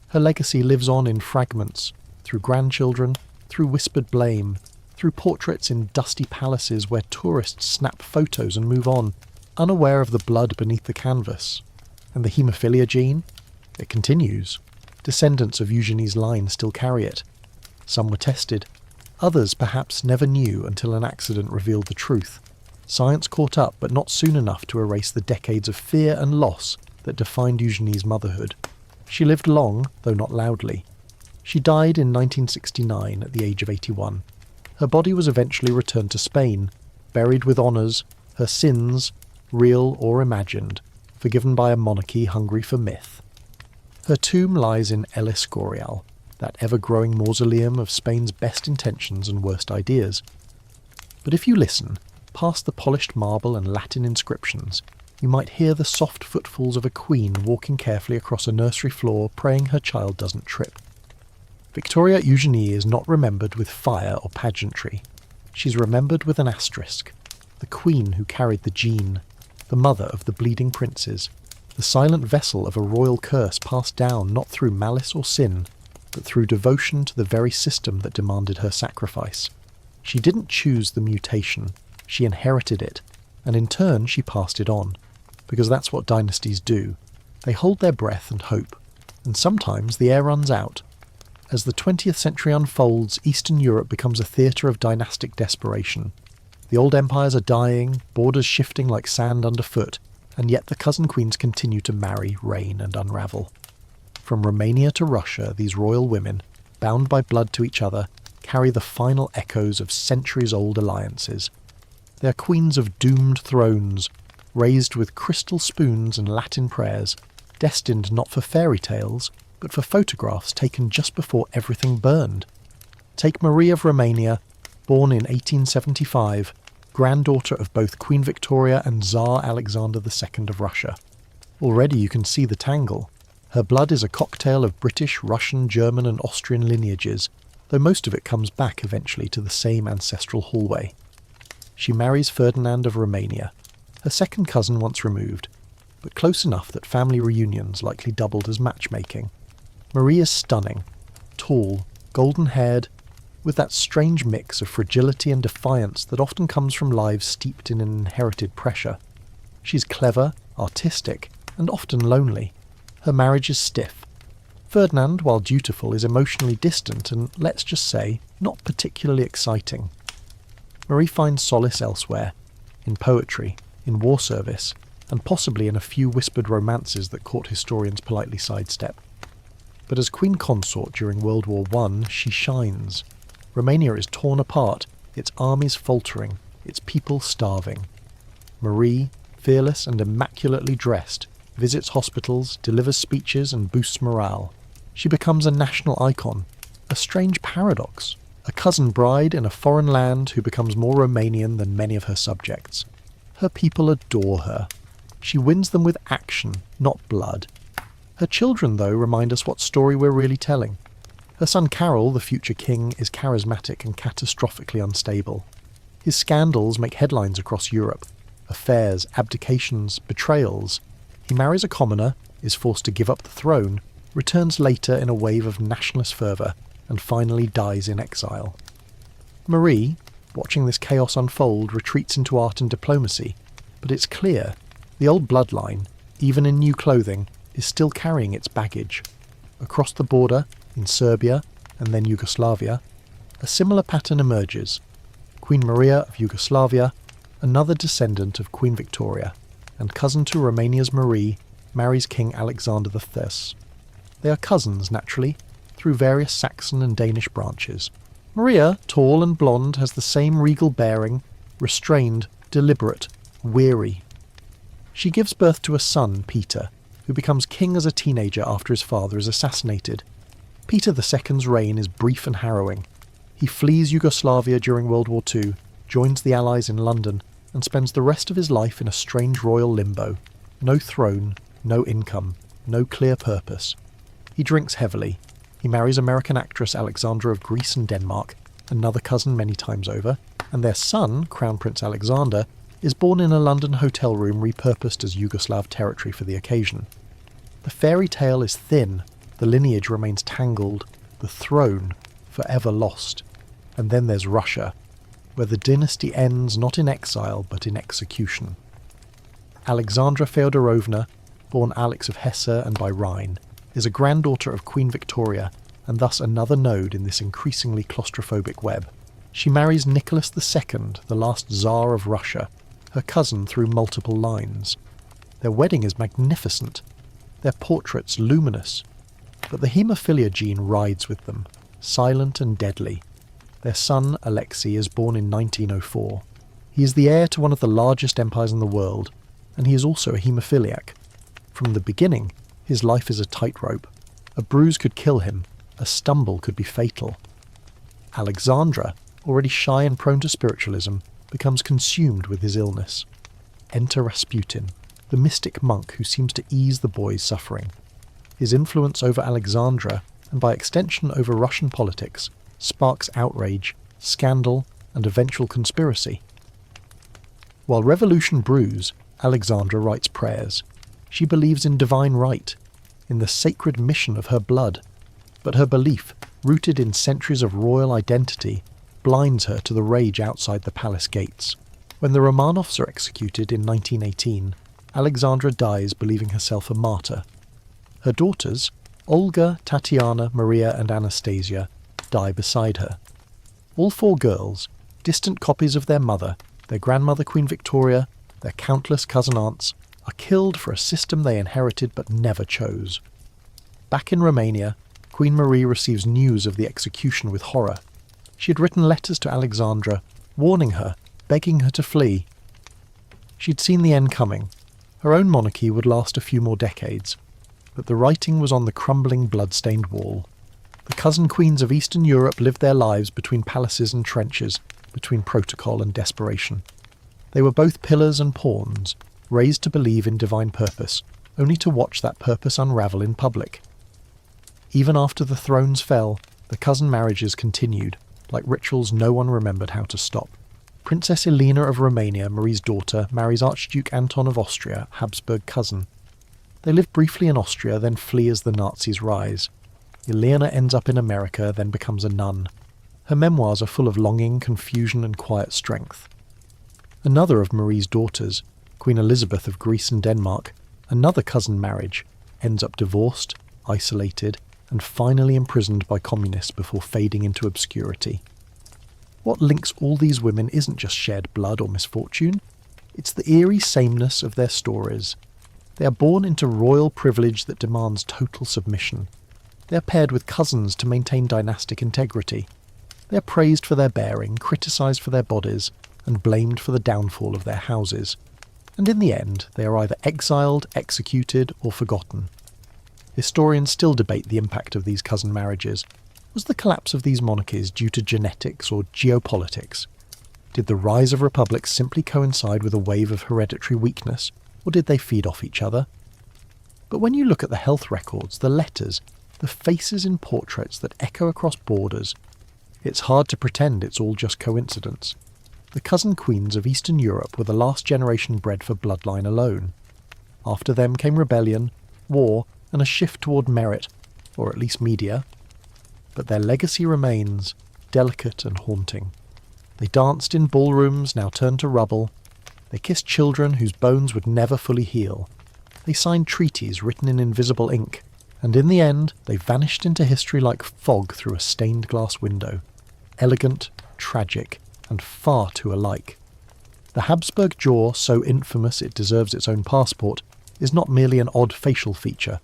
Her legacy lives on in fragments, through grandchildren, through whispered blame, through portraits in dusty palaces where tourists snap photos and move on, unaware of the blood beneath the canvas. And the haemophilia gene? It continues. Descendants of Eugenie's line still carry it. Some were tested. Others perhaps never knew until an accident revealed the truth. Science caught up, but not soon enough to erase the decades of fear and loss that defined Eugenie's motherhood. She lived long, though not loudly. She died in 1969 at the age of 81. Her body was eventually returned to Spain, buried with honours, her sins, real or imagined, forgiven by a monarchy hungry for myth. Her tomb lies in El Escorial, that ever-growing mausoleum of Spain's best intentions and worst ideas. But if you listen, past the polished marble and Latin inscriptions, you might hear the soft footfalls of a queen walking carefully across a nursery floor, praying her child doesn't trip. Victoria Eugenie is not remembered with fire or pageantry. She's remembered with an asterisk. The queen who carried the gene, the mother of the bleeding princes, the silent vessel of a royal curse passed down not through malice or sin, but through devotion to the very system that demanded her sacrifice. She didn't choose the mutation, she inherited it, and in turn she passed it on, because that's what dynasties do. They hold their breath and hope, and sometimes the air runs out. As the 20th century unfolds, Eastern Europe becomes a theatre of dynastic desperation. The old empires are dying, borders shifting like sand underfoot, and yet the cousin queens continue to marry, reign, and unravel. From Romania to Russia, these royal women, bound by blood to each other, carry the final echoes of centuries-old alliances. They are queens of doomed thrones, raised with crystal spoons and Latin prayers, destined not for fairy tales, but for photographs taken just before everything burned. Take Marie of Romania, born in 1875, granddaughter of both Queen Victoria and Tsar Alexander II of Russia. Already you can see the tangle. Her blood is a cocktail of British, Russian, German and Austrian lineages, though most of it comes back eventually to the same ancestral hallway. She marries Ferdinand of Romania, her second cousin once removed, but close enough that family reunions likely doubled as matchmaking. Marie is stunning, tall, golden-haired, with that strange mix of fragility and defiance that often comes from lives steeped in an inherited pressure. She's clever, artistic, and often lonely. Her marriage is stiff. Ferdinand, while dutiful, is emotionally distant and, let's just say, not particularly exciting. Marie finds solace elsewhere, in poetry, in war service, and possibly in a few whispered romances that court historians politely sidestep. But as queen consort during World War I, she shines. Romania is torn apart, its armies faltering, its people starving. Marie, fearless and immaculately dressed, visits hospitals, delivers speeches and boosts morale. She becomes a national icon, a strange paradox, a cousin bride in a foreign land who becomes more Romanian than many of her subjects. Her people adore her. She wins them with action, not blood. Her children, though, remind us what story we're really telling. Her son Carol, the future king, is charismatic and catastrophically unstable. His scandals make headlines across Europe. Affairs, abdications, betrayals. He marries a commoner, is forced to give up the throne, returns later in a wave of nationalist fervour, and finally dies in exile. Marie, watching this chaos unfold, retreats into art and diplomacy, but it's clear, the old bloodline, even in new clothing, is still carrying its baggage. Across the border, in Serbia, and then Yugoslavia, a similar pattern emerges. Queen Maria of Yugoslavia, another descendant of Queen Victoria, and cousin to Romania's Marie, marries King Alexander I. They are cousins, naturally, through various Saxon and Danish branches. Maria, tall and blonde, has the same regal bearing, restrained, deliberate, weary. She gives birth to a son, Peter, who becomes king as a teenager after his father is assassinated. Peter II's reign is brief and harrowing. He flees Yugoslavia during World War II, joins the Allies in London, and spends the rest of his life in a strange royal limbo. No throne, no income, no clear purpose. He drinks heavily. He marries American actress Alexandra of Greece and Denmark, another cousin many times over, and their son, Crown Prince Alexander, is born in a London hotel room repurposed as Yugoslav territory for the occasion. The fairy tale is thin, the lineage remains tangled, the throne forever lost. And then there's Russia, where the dynasty ends not in exile but in execution. Alexandra Feodorovna, born Alex of Hesse and by Rhine, is a granddaughter of Queen Victoria and thus another node in this increasingly claustrophobic web. She marries Nicholas II, the last Tsar of Russia, her cousin through multiple lines. Their wedding is magnificent, their portraits luminous, but the haemophilia gene rides with them, silent and deadly. Their son, Alexei, is born in 1904. He is the heir to one of the largest empires in the world, and he is also a haemophiliac. From the beginning, his life is a tightrope. A bruise could kill him, a stumble could be fatal. Alexandra, already shy and prone to spiritualism, becomes consumed with his illness. Enter Rasputin, the mystic monk who seems to ease the boy's suffering. His influence over Alexandra, and by extension over Russian politics, sparks outrage, scandal, and eventual conspiracy. While revolution brews, Alexandra writes prayers. She believes in divine right, in the sacred mission of her blood, but her belief, rooted in centuries of royal identity, blinds her to the rage outside the palace gates. When the Romanovs are executed in 1918, Alexandra dies believing herself a martyr. Her daughters, Olga, Tatiana, Maria and Anastasia, die beside her. All four girls, distant copies of their mother, their grandmother Queen Victoria, their countless cousin aunts, are killed for a system they inherited but never chose. Back in Romania, Queen Marie receives news of the execution with horror. She had written letters to Alexandra, warning her, begging her to flee. She'd seen the end coming. Her own monarchy would last a few more decades, but the writing was on the crumbling blood-stained wall. The cousin queens of Eastern Europe lived their lives between palaces and trenches, between protocol and desperation. They were both pillars and pawns, raised to believe in divine purpose, only to watch that purpose unravel in public. Even after the thrones fell, the cousin marriages continued, like rituals no one remembered how to stop. Princess Elena of Romania, Marie's daughter, marries Archduke Anton of Austria, Habsburg cousin. They live briefly in Austria, then flee as the Nazis rise. Elena ends up in America, then becomes a nun. Her memoirs are full of longing, confusion and quiet strength. Another of Marie's daughters, Queen Elizabeth of Greece and Denmark, another cousin marriage, ends up divorced, isolated, and finally imprisoned by communists before fading into obscurity. What links all these women isn't just shared blood or misfortune, it's the eerie sameness of their stories. They are born into royal privilege that demands total submission. They are paired with cousins to maintain dynastic integrity. They are praised for their bearing, criticised for their bodies, and blamed for the downfall of their houses. And in the end, they are either exiled, executed, or forgotten. Historians still debate the impact of these cousin marriages. Was the collapse of these monarchies due to genetics or geopolitics? Did the rise of republics simply coincide with a wave of hereditary weakness, or did they feed off each other? But when you look at the health records, the letters, the faces in portraits that echo across borders, it's hard to pretend it's all just coincidence. The cousin queens of Eastern Europe were the last generation bred for bloodline alone. After them came rebellion, war, and a shift toward merit, or at least media. But their legacy remains, delicate and haunting. They danced in ballrooms, now turned to rubble. They kissed children whose bones would never fully heal. They signed treaties written in invisible ink, and in the end they vanished into history like fog through a stained glass window. Elegant, tragic, and far too alike. The Habsburg jaw, so infamous it deserves its own passport, is not merely an odd facial feature.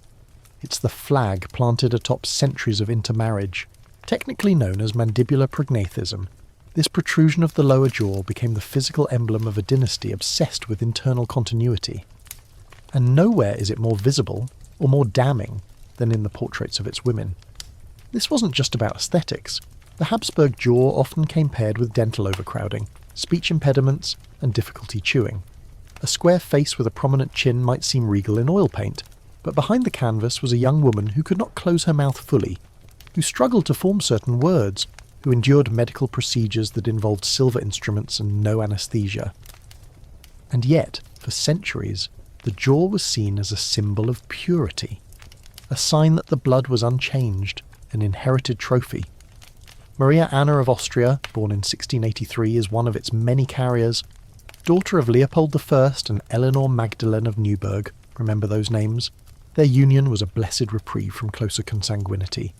It's the flag planted atop centuries of intermarriage. Technically known as mandibular prognathism, this protrusion of the lower jaw became the physical emblem of a dynasty obsessed with internal continuity. And nowhere is it more visible or more damning than in the portraits of its women. This wasn't just about aesthetics. The Habsburg jaw often came paired with dental overcrowding, speech impediments, and difficulty chewing. A square face with a prominent chin might seem regal in oil paint, But behind the canvas was a young woman who could not close her mouth fully, who struggled to form certain words, who endured medical procedures that involved silver instruments and no anaesthesia. And yet, for centuries, the jaw was seen as a symbol of purity, a sign that the blood was unchanged, an inherited trophy. Maria Anna of Austria, born in 1683, is one of its many carriers. Daughter of Leopold I and Eleanor Magdalene of Neuburg, remember those names? Their union was a blessed reprieve from closer consanguinity.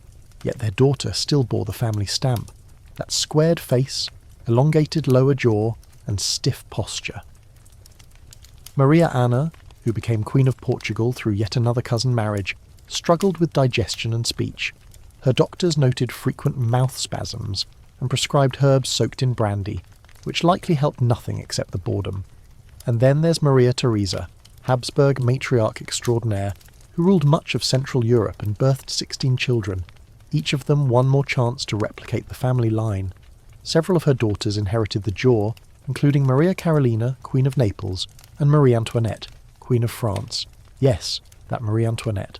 Yet their daughter still bore the family stamp, that squared face, elongated lower jaw, and stiff posture. Maria Anna, who became Queen of Portugal through yet another cousin marriage, struggled with digestion and speech. Her doctors noted frequent mouth spasms and prescribed herbs soaked in brandy, which likely helped nothing except the boredom. And then there's Maria Theresa, Habsburg matriarch extraordinaire, who ruled much of Central Europe and birthed 16 children, each of them one more chance to replicate the family line. Several of her daughters inherited the jaw, including Maria Carolina, Queen of Naples, and Marie Antoinette, Queen of France. Yes, that Marie Antoinette.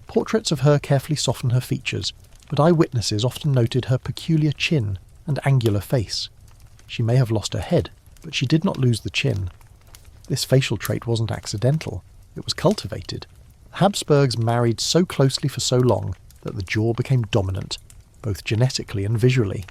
Portraits of her carefully soften her features, but eyewitnesses often noted her peculiar chin and angular face. She may have lost her head, but she did not lose the chin. This facial trait wasn't accidental, it was cultivated. The Habsburgs married so closely for so long that the jaw became dominant, both genetically and visually.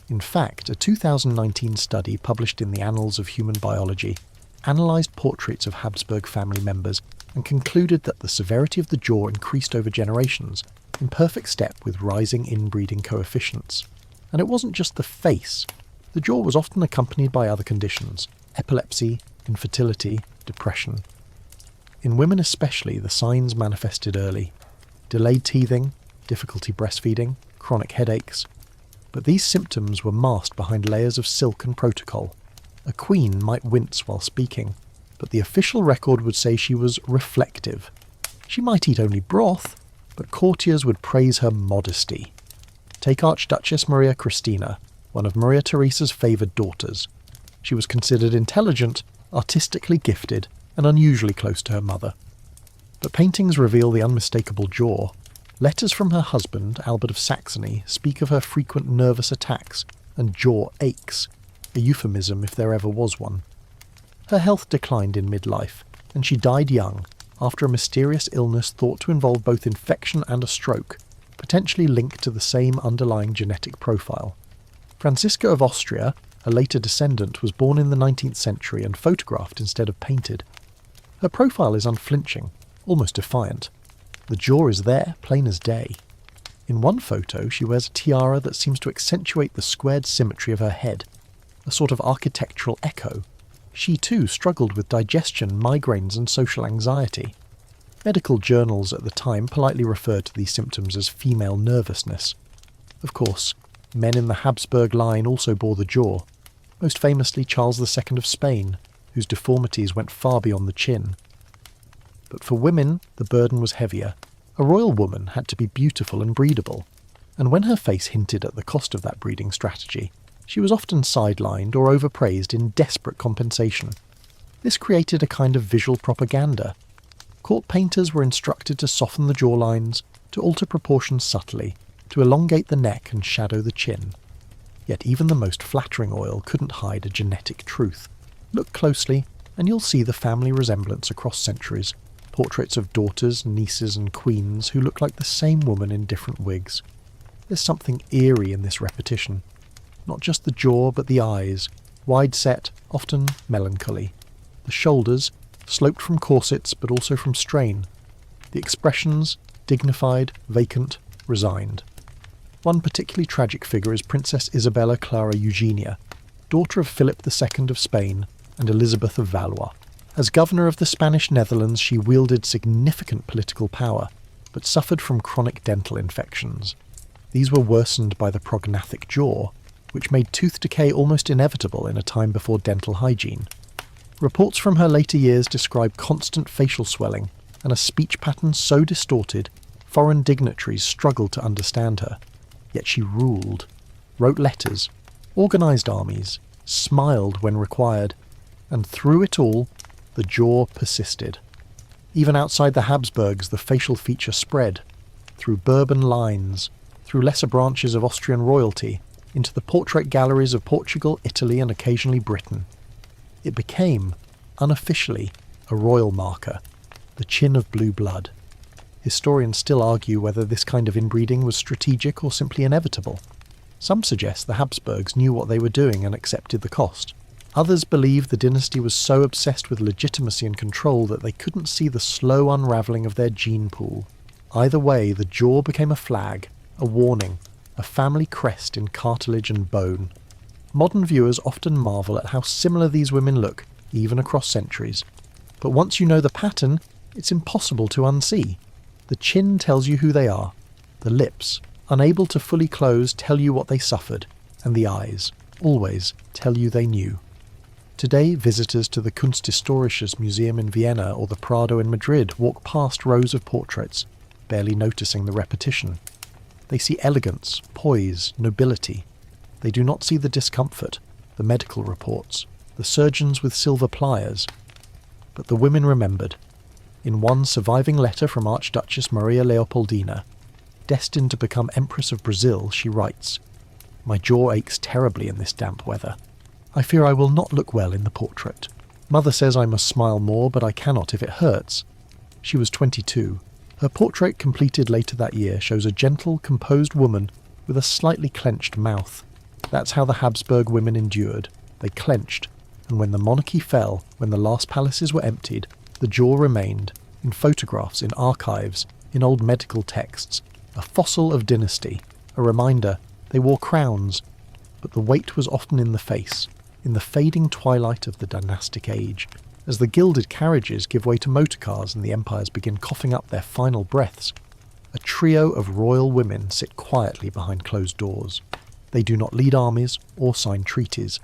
In fact, a 2019 study published in the Annals of Human Biology analysed portraits of Habsburg family members and concluded that the severity of the jaw increased over generations, in perfect step with rising inbreeding coefficients. And it wasn't just the face. The jaw was often accompanied by other conditions: epilepsy, infertility, depression. In women especially, the signs manifested early: delayed teething, difficulty breastfeeding, chronic headaches. But these symptoms were masked behind layers of silk and protocol. A queen might wince while speaking, but the official record would say she was reflective. She might eat only broth, but courtiers would praise her modesty. Take Archduchess Maria Christina, one of Maria Theresa's favoured daughters. She was considered intelligent, artistically gifted, and unusually close to her mother. But paintings reveal the unmistakable jaw. Letters from her husband, Albert of Saxony, speak of her frequent nervous attacks and jaw aches, a euphemism if there ever was one. Her health declined in midlife, and she died young, after a mysterious illness thought to involve both infection and a stroke, potentially linked to the same underlying genetic profile. Francisca of Austria, a later descendant, was born in the 19th century and photographed instead of painted. Her profile is unflinching, almost defiant. The jaw is there, plain as day. In one photo, she wears a tiara that seems to accentuate the squared symmetry of her head, a sort of architectural echo. She too struggled with digestion, migraines and social anxiety. Medical journals at the time politely referred to these symptoms as female nervousness. Of course, men in the Habsburg line also bore the jaw, most famously Charles II of Spain, whose deformities went far beyond the chin. But for women, the burden was heavier. A royal woman had to be beautiful and breedable, and when her face hinted at the cost of that breeding strategy, she was often sidelined or overpraised in desperate compensation. This created a kind of visual propaganda. Court painters were instructed to soften the jawlines, to alter proportions subtly, to elongate the neck and shadow the chin. Yet even the most flattering oil couldn't hide a genetic truth. Look closely, and you'll see the family resemblance across centuries. Portraits of daughters, nieces and queens who look like the same woman in different wigs. There's something eerie in this repetition. Not just the jaw, but the eyes, wide set, often melancholy. The shoulders, sloped from corsets, but also from strain. The expressions, dignified, vacant, resigned. One particularly tragic figure is Princess Isabella Clara Eugenia, daughter of Philip II of Spain and Elizabeth of Valois. As governor of the Spanish Netherlands, she wielded significant political power, but suffered from chronic dental infections. These were worsened by the prognathic jaw, which made tooth decay almost inevitable in a time before dental hygiene. Reports from her later years describe constant facial swelling and a speech pattern so distorted, foreign dignitaries struggled to understand her. Yet she ruled, wrote letters, organised armies, smiled when required, and through it all, the jaw persisted. Even outside the Habsburgs, the facial feature spread, through Bourbon lines, through lesser branches of Austrian royalty, into the portrait galleries of Portugal, Italy, and occasionally Britain. It became, unofficially, a royal marker, the chin of blue blood. Historians still argue whether this kind of inbreeding was strategic or simply inevitable. Some suggest the Habsburgs knew what they were doing and accepted the cost. Others believe the dynasty was so obsessed with legitimacy and control that they couldn't see the slow unravelling of their gene pool. Either way, the jaw became a flag, a warning, a family crest in cartilage and bone. Modern viewers often marvel at how similar these women look, even across centuries. But once you know the pattern, it's impossible to unsee. The chin tells you who they are. The lips, unable to fully close, tell you what they suffered. And the eyes, always, tell you they knew. Today, visitors to the Kunsthistorisches Museum in Vienna or the Prado in Madrid walk past rows of portraits, barely noticing the repetition. They see elegance, poise, nobility. They do not see the discomfort, the medical reports, the surgeons with silver pliers. But the women remembered. In one surviving letter from Archduchess Maria Leopoldina, destined to become Empress of Brazil, she writes, "My jaw aches terribly in this damp weather. I fear I will not look well in the portrait. Mother says I must smile more, but I cannot if it hurts." She was 22. Her portrait, completed later that year, shows a gentle, composed woman with a slightly clenched mouth. That's how the Habsburg women endured. They clenched, and when the monarchy fell, when the last palaces were emptied, the jaw remained, in photographs, in archives, in old medical texts, a fossil of dynasty, a reminder. They wore crowns, but the weight was often in the face, in the fading twilight of the dynastic age. As the gilded carriages give way to motor cars and the empires begin coughing up their final breaths, a trio of royal women sit quietly behind closed doors. They do not lead armies or sign treaties.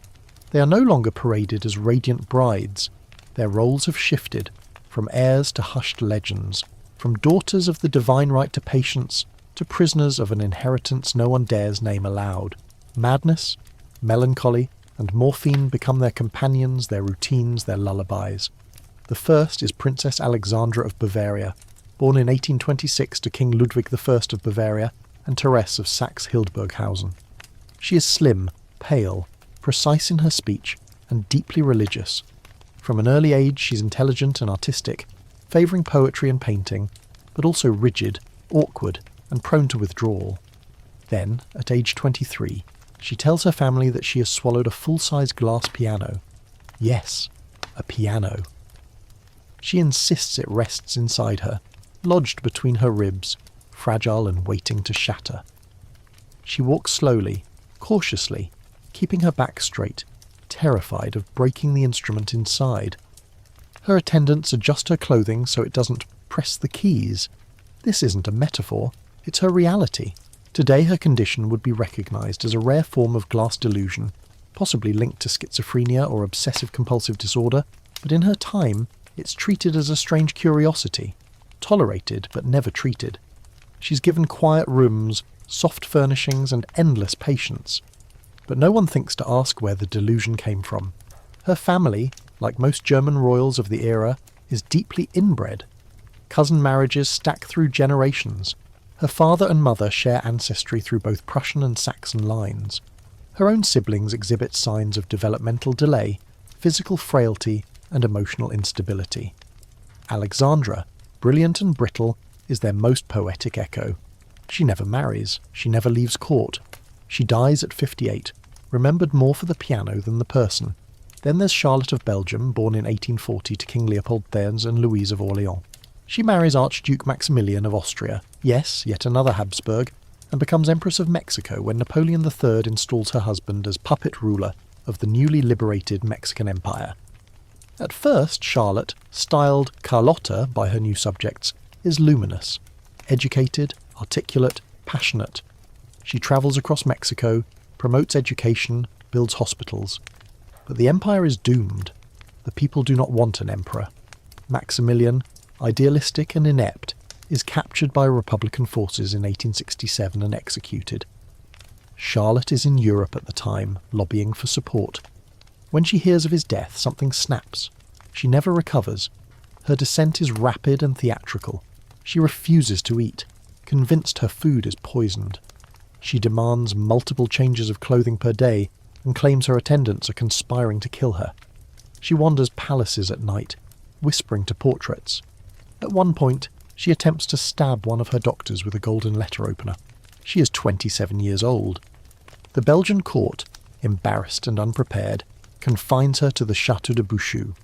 They are no longer paraded as radiant brides. Their roles have shifted, from heirs to hushed legends, from daughters of the divine right to patience, to prisoners of an inheritance no one dares name aloud. Madness, melancholy, and morphine become their companions, their routines, their lullabies. The first is Princess Alexandra of Bavaria, born in 1826 to King Ludwig I of Bavaria and Therese of Saxe-Hildburghausen. She is slim, pale, precise in her speech, and deeply religious. From an early age she's intelligent and artistic, favouring poetry and painting, but also rigid, awkward, and prone to withdrawal. Then, at age 23, she tells her family that she has swallowed a full-size glass piano. Yes, a piano. She insists it rests inside her, lodged between her ribs, fragile and waiting to shatter. She walks slowly, cautiously, keeping her back straight, terrified of breaking the instrument inside. Her attendants adjust her clothing so it doesn't press the keys. This isn't a metaphor, it's her reality. Today her condition would be recognised as a rare form of glass delusion, possibly linked to schizophrenia or obsessive-compulsive disorder, but in her time it's treated as a strange curiosity, tolerated but never treated. She's given quiet rooms, soft furnishings and endless patience. But no one thinks to ask where the delusion came from. Her family, like most German royals of the era, is deeply inbred. Cousin marriages stack through generations. Her father and mother share ancestry through both Prussian and Saxon lines. Her own siblings exhibit signs of developmental delay, physical frailty, and emotional instability. Alexandra, brilliant and brittle, is their most poetic echo. She never marries, she never leaves court. She dies at 58, remembered more for the piano than the person. Then there's Charlotte of Belgium, born in 1840 to King Leopold III and Louise of Orléans. She marries Archduke Maximilian of Austria, yes, yet another Habsburg, and becomes Empress of Mexico when Napoleon III installs her husband as puppet ruler of the newly liberated Mexican Empire. At first, Charlotte, styled Carlotta by her new subjects, is luminous, educated, articulate, passionate. She travels across Mexico, promotes education, builds hospitals. But the empire is doomed. The people do not want an emperor. Maximilian, idealistic and inept, is captured by Republican forces in 1867 and executed. Charlotte is in Europe at the time, lobbying for support. When she hears of his death, something snaps. She never recovers. Her descent is rapid and theatrical. She refuses to eat, convinced her food is poisoned. She demands multiple changes of clothing per day and claims her attendants are conspiring to kill her. She wanders palaces at night, whispering to portraits. At one point, she attempts to stab one of her doctors with a golden letter opener. She is 27 years old. The Belgian court, embarrassed and unprepared, confines her to the Château de Bouchoux.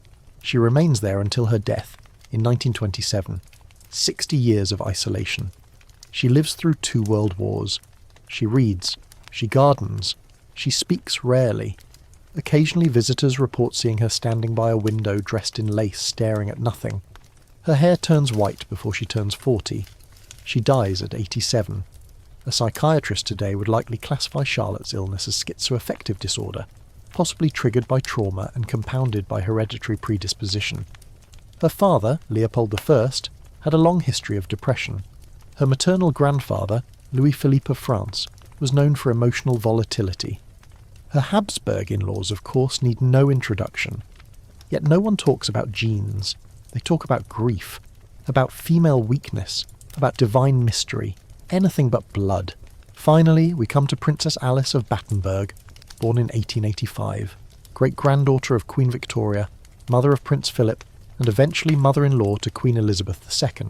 She remains there until her death in 1927, 60 years of isolation. She lives through 2 world wars. She reads, she gardens, she speaks rarely. Occasionally visitors report seeing her standing by a window dressed in lace staring at nothing. Her hair turns white before she turns 40. She dies at 87. A psychiatrist today would likely classify Charlotte's illness as schizoaffective disorder, possibly triggered by trauma and compounded by hereditary predisposition. Her father, Leopold I, had a long history of depression. Her maternal grandfather, Louis-Philippe of France, was known for emotional volatility. Her Habsburg in-laws, of course, need no introduction. Yet no one talks about genes. They talk about grief, about female weakness, about divine mystery, anything but blood. Finally, we come to Princess Alice of Battenberg, born in 1885, great-granddaughter of Queen Victoria, mother of Prince Philip, and eventually mother-in-law to Queen Elizabeth II.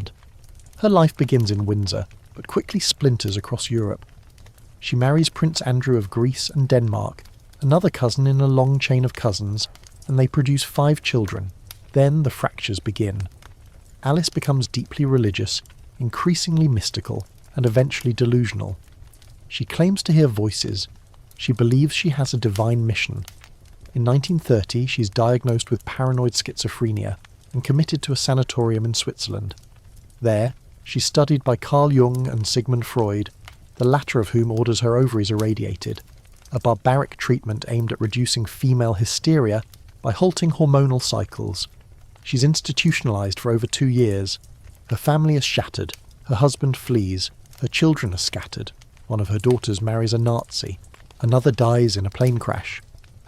Her life begins in Windsor, but quickly splinters across Europe. She marries Prince Andrew of Greece and Denmark, another cousin in a long chain of cousins, and they produce 5 children. Then the fractures begin. Alice becomes deeply religious, increasingly mystical, and eventually delusional. She claims to hear voices. She believes she has a divine mission. In 1930, she's diagnosed with paranoid schizophrenia and committed to a sanatorium in Switzerland. There, she's studied by Carl Jung and Sigmund Freud, the latter of whom orders her ovaries irradiated, a barbaric treatment aimed at reducing female hysteria by halting hormonal cycles. She's institutionalized for over 2 years. Her family is shattered. Her husband flees. Her children are scattered. One of her daughters marries a Nazi. Another dies in a plane crash.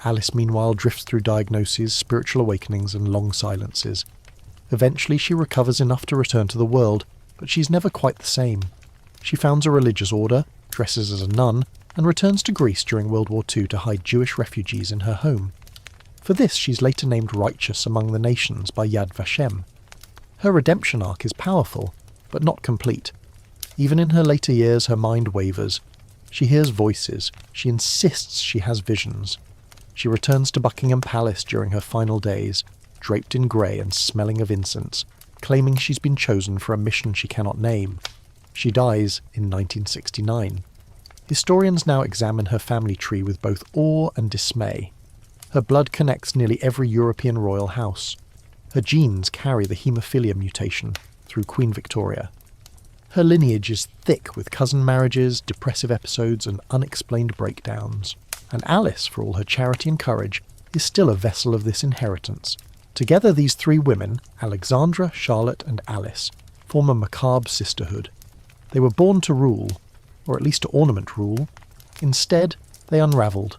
Alice, meanwhile, drifts through diagnoses, spiritual awakenings, and long silences. Eventually, she recovers enough to return to the world, but she's never quite the same. She founds a religious order, dresses as a nun, and returns to Greece during World War II to hide Jewish refugees in her home. For this, she's later named righteous among the nations by Yad Vashem. Her redemption arc is powerful, but not complete. Even in her later years, her mind wavers. She hears voices. She insists she has visions. She returns to Buckingham Palace during her final days, draped in grey and smelling of incense, claiming she's been chosen for a mission she cannot name. She dies in 1969. Historians now examine her family tree with both awe and dismay. Her blood connects nearly every European royal house. Her genes carry the haemophilia mutation through Queen Victoria. Her lineage is thick with cousin marriages, depressive episodes, and unexplained breakdowns. And Alice, for all her charity and courage, is still a vessel of this inheritance. Together these 3 women, Alexandra, Charlotte, and Alice, form a macabre sisterhood. They were born to rule, or at least to ornament rule. Instead, they unravelled.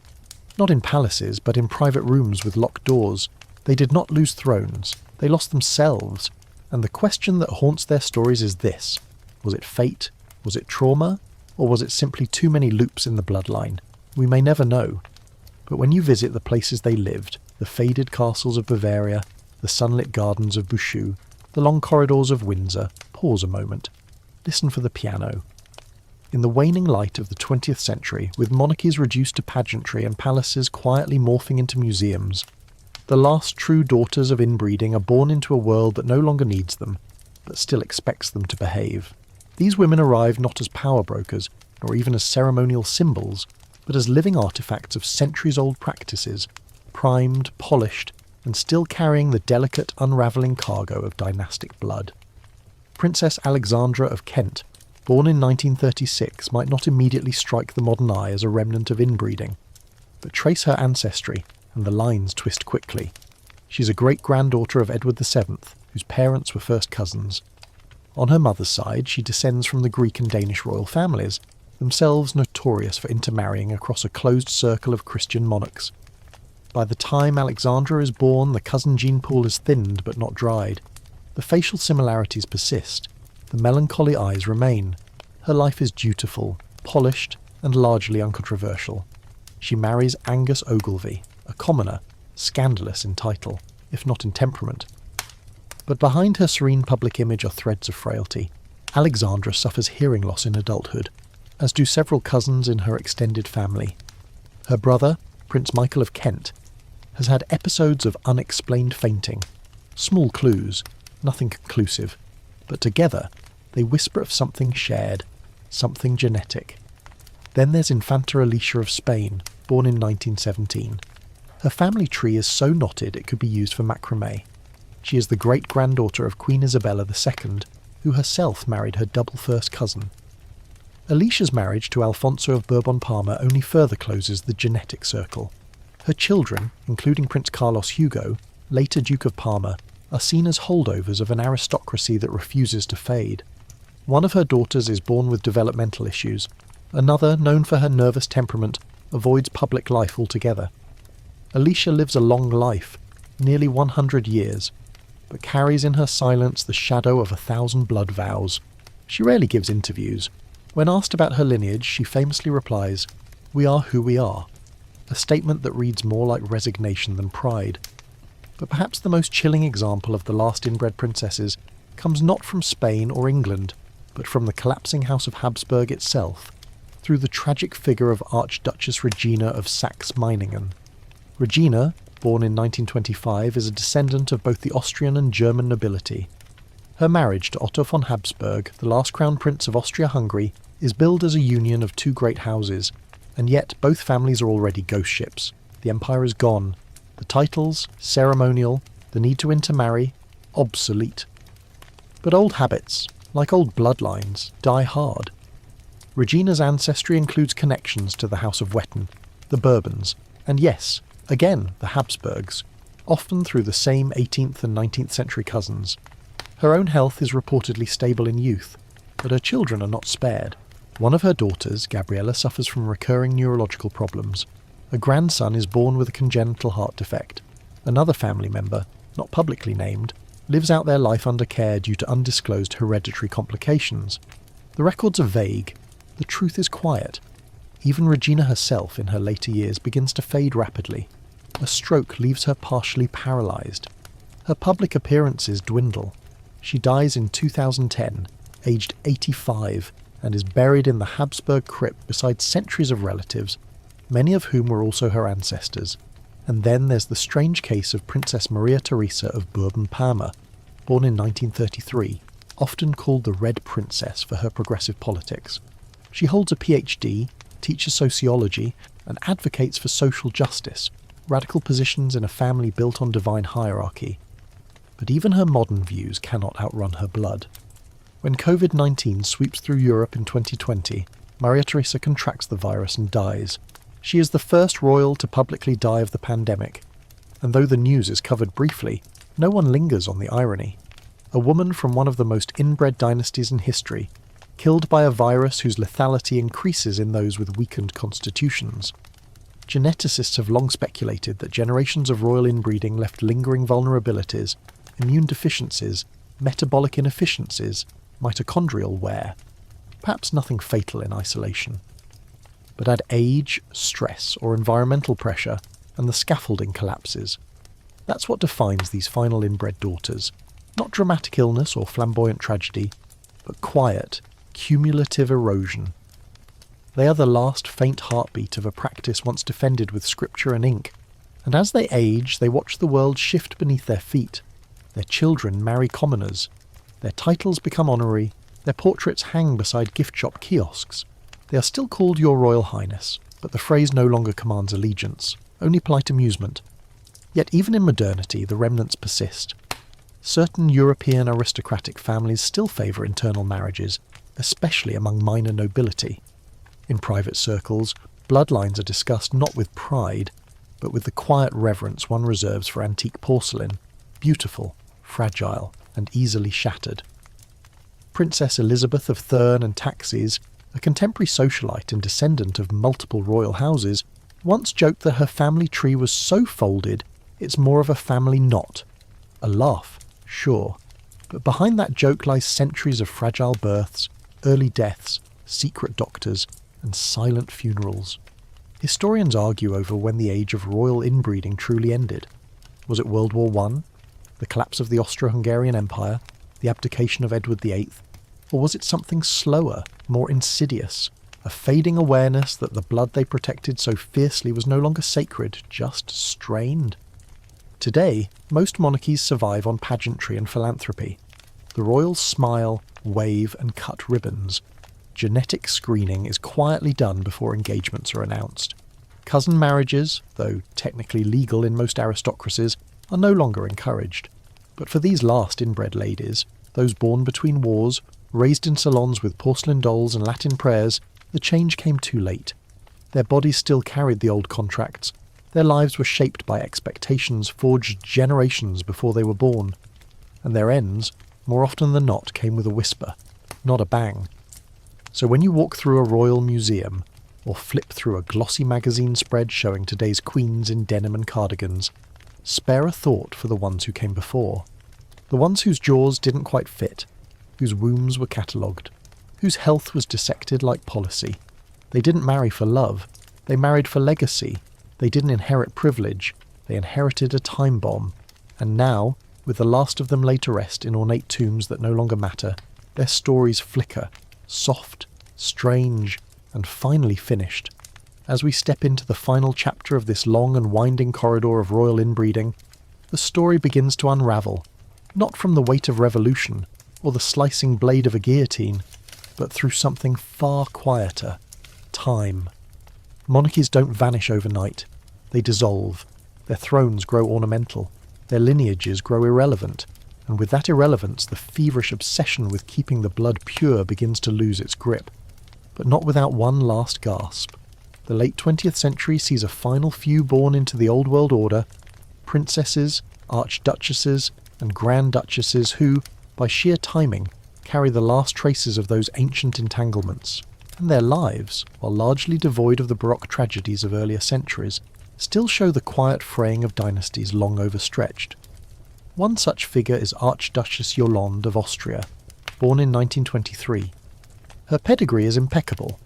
Not in palaces, but in private rooms with locked doors. They did not lose thrones. They lost themselves. And the question that haunts their stories is this. Was it fate? Was it trauma? Or was it simply too many loops in the bloodline? We may never know. But when you visit the places they lived, the faded castles of Bavaria, the sunlit gardens of Bouchoux, the long corridors of Windsor, pause a moment. Listen for the piano. In the waning light of the 20th century, with monarchies reduced to pageantry and palaces quietly morphing into museums, the last true daughters of inbreeding are born into a world that no longer needs them, but still expects them to behave. These women arrive not as power brokers, nor even as ceremonial symbols, but as living artifacts of centuries-old practices, primed, polished, and still carrying the delicate, unravelling cargo of dynastic blood. Princess Alexandra of Kent, born in 1936, might not immediately strike the modern eye as a remnant of inbreeding, but trace her ancestry, and the lines twist quickly. She's a great-granddaughter of Edward VII, whose parents were first cousins. On her mother's side, she descends from the Greek and Danish royal families, themselves notorious for intermarrying across a closed circle of Christian monarchs. By the time Alexandra is born, the cousin gene pool is thinned but not dried. The facial similarities persist. The melancholy eyes remain. Her life is dutiful, polished, and largely uncontroversial. She marries Angus Ogilvy, a commoner, scandalous in title, if not in temperament. But behind her serene public image are threads of frailty. Alexandra suffers hearing loss in adulthood, as do several cousins in her extended family. Her brother, Prince Michael of Kent, has had episodes of unexplained fainting. Small clues, nothing conclusive, but together they whisper of something shared, something genetic. Then there's Infanta Alicia of Spain, born in 1917. Her family tree is so knotted it could be used for macrame. She is the great-granddaughter of Queen Isabella II, who herself married her double first cousin. Alicia's marriage to Alfonso of Bourbon-Parma only further closes the genetic circle. Her children, including Prince Carlos Hugo, later Duke of Parma, are seen as holdovers of an aristocracy that refuses to fade. One of her daughters is born with developmental issues. Another, known for her nervous temperament, avoids public life altogether. Alicia lives a long life, nearly 100 years, but carries in her silence the shadow of 1,000 blood vows. She rarely gives interviews. When asked about her lineage, she famously replies, "We are who we are," a statement that reads more like resignation than pride. But perhaps the most chilling example of the last inbred princesses comes not from Spain or England, but from the collapsing House of Habsburg itself, through the tragic figure of Archduchess Regina of Saxe-Meiningen. Regina, born in 1925, is a descendant of both the Austrian and German nobility. Her marriage to Otto von Habsburg, the last crown prince of Austria-Hungary, is billed as a union of two great houses, and yet both families are already ghost ships. The empire is gone. The titles, ceremonial, the need to intermarry, obsolete. But old habits, like old bloodlines, die hard. Regina's ancestry includes connections to the House of Wettin, the Bourbons, and yes, again, the Habsburgs, often through the same 18th and 19th century cousins. Her own health is reportedly stable in youth, but her children are not spared. One of her daughters, Gabriella, suffers from recurring neurological problems. A grandson is born with a congenital heart defect. Another family member, not publicly named, lives out their life under care due to undisclosed hereditary complications. The records are vague. The truth is quiet. Even Regina herself, in her later years, begins to fade rapidly. A stroke leaves her partially paralysed. Her public appearances dwindle. She dies in 2010, aged 85, and is buried in the Habsburg crypt beside centuries of relatives, many of whom were also her ancestors. And then there's the strange case of Princess Maria Theresa of Bourbon-Parma, born in 1933, often called the Red Princess for her progressive politics. She holds a PhD, teaches sociology, and advocates for social justice, radical positions in a family built on divine hierarchy. But even her modern views cannot outrun her blood. When COVID-19 sweeps through Europe in 2020, Maria Theresa contracts the virus and dies. She is the first royal to publicly die of the pandemic, and though the news is covered briefly, no one lingers on the irony. A woman from one of the most inbred dynasties in history, killed by a virus whose lethality increases in those with weakened constitutions. Geneticists have long speculated that generations of royal inbreeding left lingering vulnerabilities, immune deficiencies, metabolic inefficiencies, mitochondrial wear. Perhaps nothing fatal in isolation. But add age, stress, or environmental pressure, and the scaffolding collapses. That's what defines these final inbred daughters. Not dramatic illness or flamboyant tragedy, but quiet, cumulative erosion. They are the last faint heartbeat of a practice once defended with scripture and ink, and as they age, they watch the world shift beneath their feet. Their children marry commoners. Their titles become honorary. Their portraits hang beside gift shop kiosks. They are still called Your Royal Highness, but the phrase no longer commands allegiance, only polite amusement. Yet even in modernity, the remnants persist. Certain European aristocratic families still favour internal marriages, especially among minor nobility. In private circles, bloodlines are discussed not with pride, but with the quiet reverence one reserves for antique porcelain, beautiful, fragile, and easily shattered. Princess Elizabeth of Thurn and Taxis, a contemporary socialite and descendant of multiple royal houses, once joked that her family tree was so folded it's more of a family knot. A laugh, sure, But behind that joke lies centuries of fragile births, early deaths, secret doctors, and silent funerals. Historians argue over when the age of royal inbreeding truly ended. Was it World War I, the collapse of the Austro-Hungarian Empire, the abdication of Edward VIII, or was it something slower, more insidious, a fading awareness that the blood they protected so fiercely was no longer sacred, just strained? Today, most monarchies survive on pageantry and philanthropy. The royals smile, wave, and cut ribbons. Genetic screening is quietly done before engagements are announced. Cousin marriages, though technically legal in most aristocracies, are no longer encouraged. But for these last inbred ladies, those born between wars, raised in salons with porcelain dolls and Latin prayers, the change came too late. Their bodies still carried the old contracts. Their lives were shaped by expectations forged generations before they were born. And their ends, more often than not, came with a whisper, not a bang. So when you walk through a royal museum, or flip through a glossy magazine spread showing today's queens in denim and cardigans, spare a thought for the ones who came before. The ones whose jaws didn't quite fit, whose wombs were catalogued, whose health was dissected like policy. They didn't marry for love, they married for legacy. They didn't inherit privilege, they inherited a time bomb. And now, with the last of them laid to rest in ornate tombs that no longer matter, their stories flicker, soft, strange, and finally finished. As we step into the final chapter of this long and winding corridor of royal inbreeding, the story begins to unravel, not from the weight of revolution or the slicing blade of a guillotine, but through something far quieter, time. Monarchies don't vanish overnight. They dissolve. Their thrones grow ornamental. Their lineages grow irrelevant. And with that irrelevance, the feverish obsession with keeping the blood pure begins to lose its grip. But not without one last gasp. The late 20th century sees a final few born into the old world order, princesses, archduchesses, and grand duchesses who, by sheer timing, carry the last traces of those ancient entanglements. And their lives, while largely devoid of the Baroque tragedies of earlier centuries, still show the quiet fraying of dynasties long overstretched. One such figure is Archduchess Yolande of Austria, born in 1923. Her pedigree is impeccable.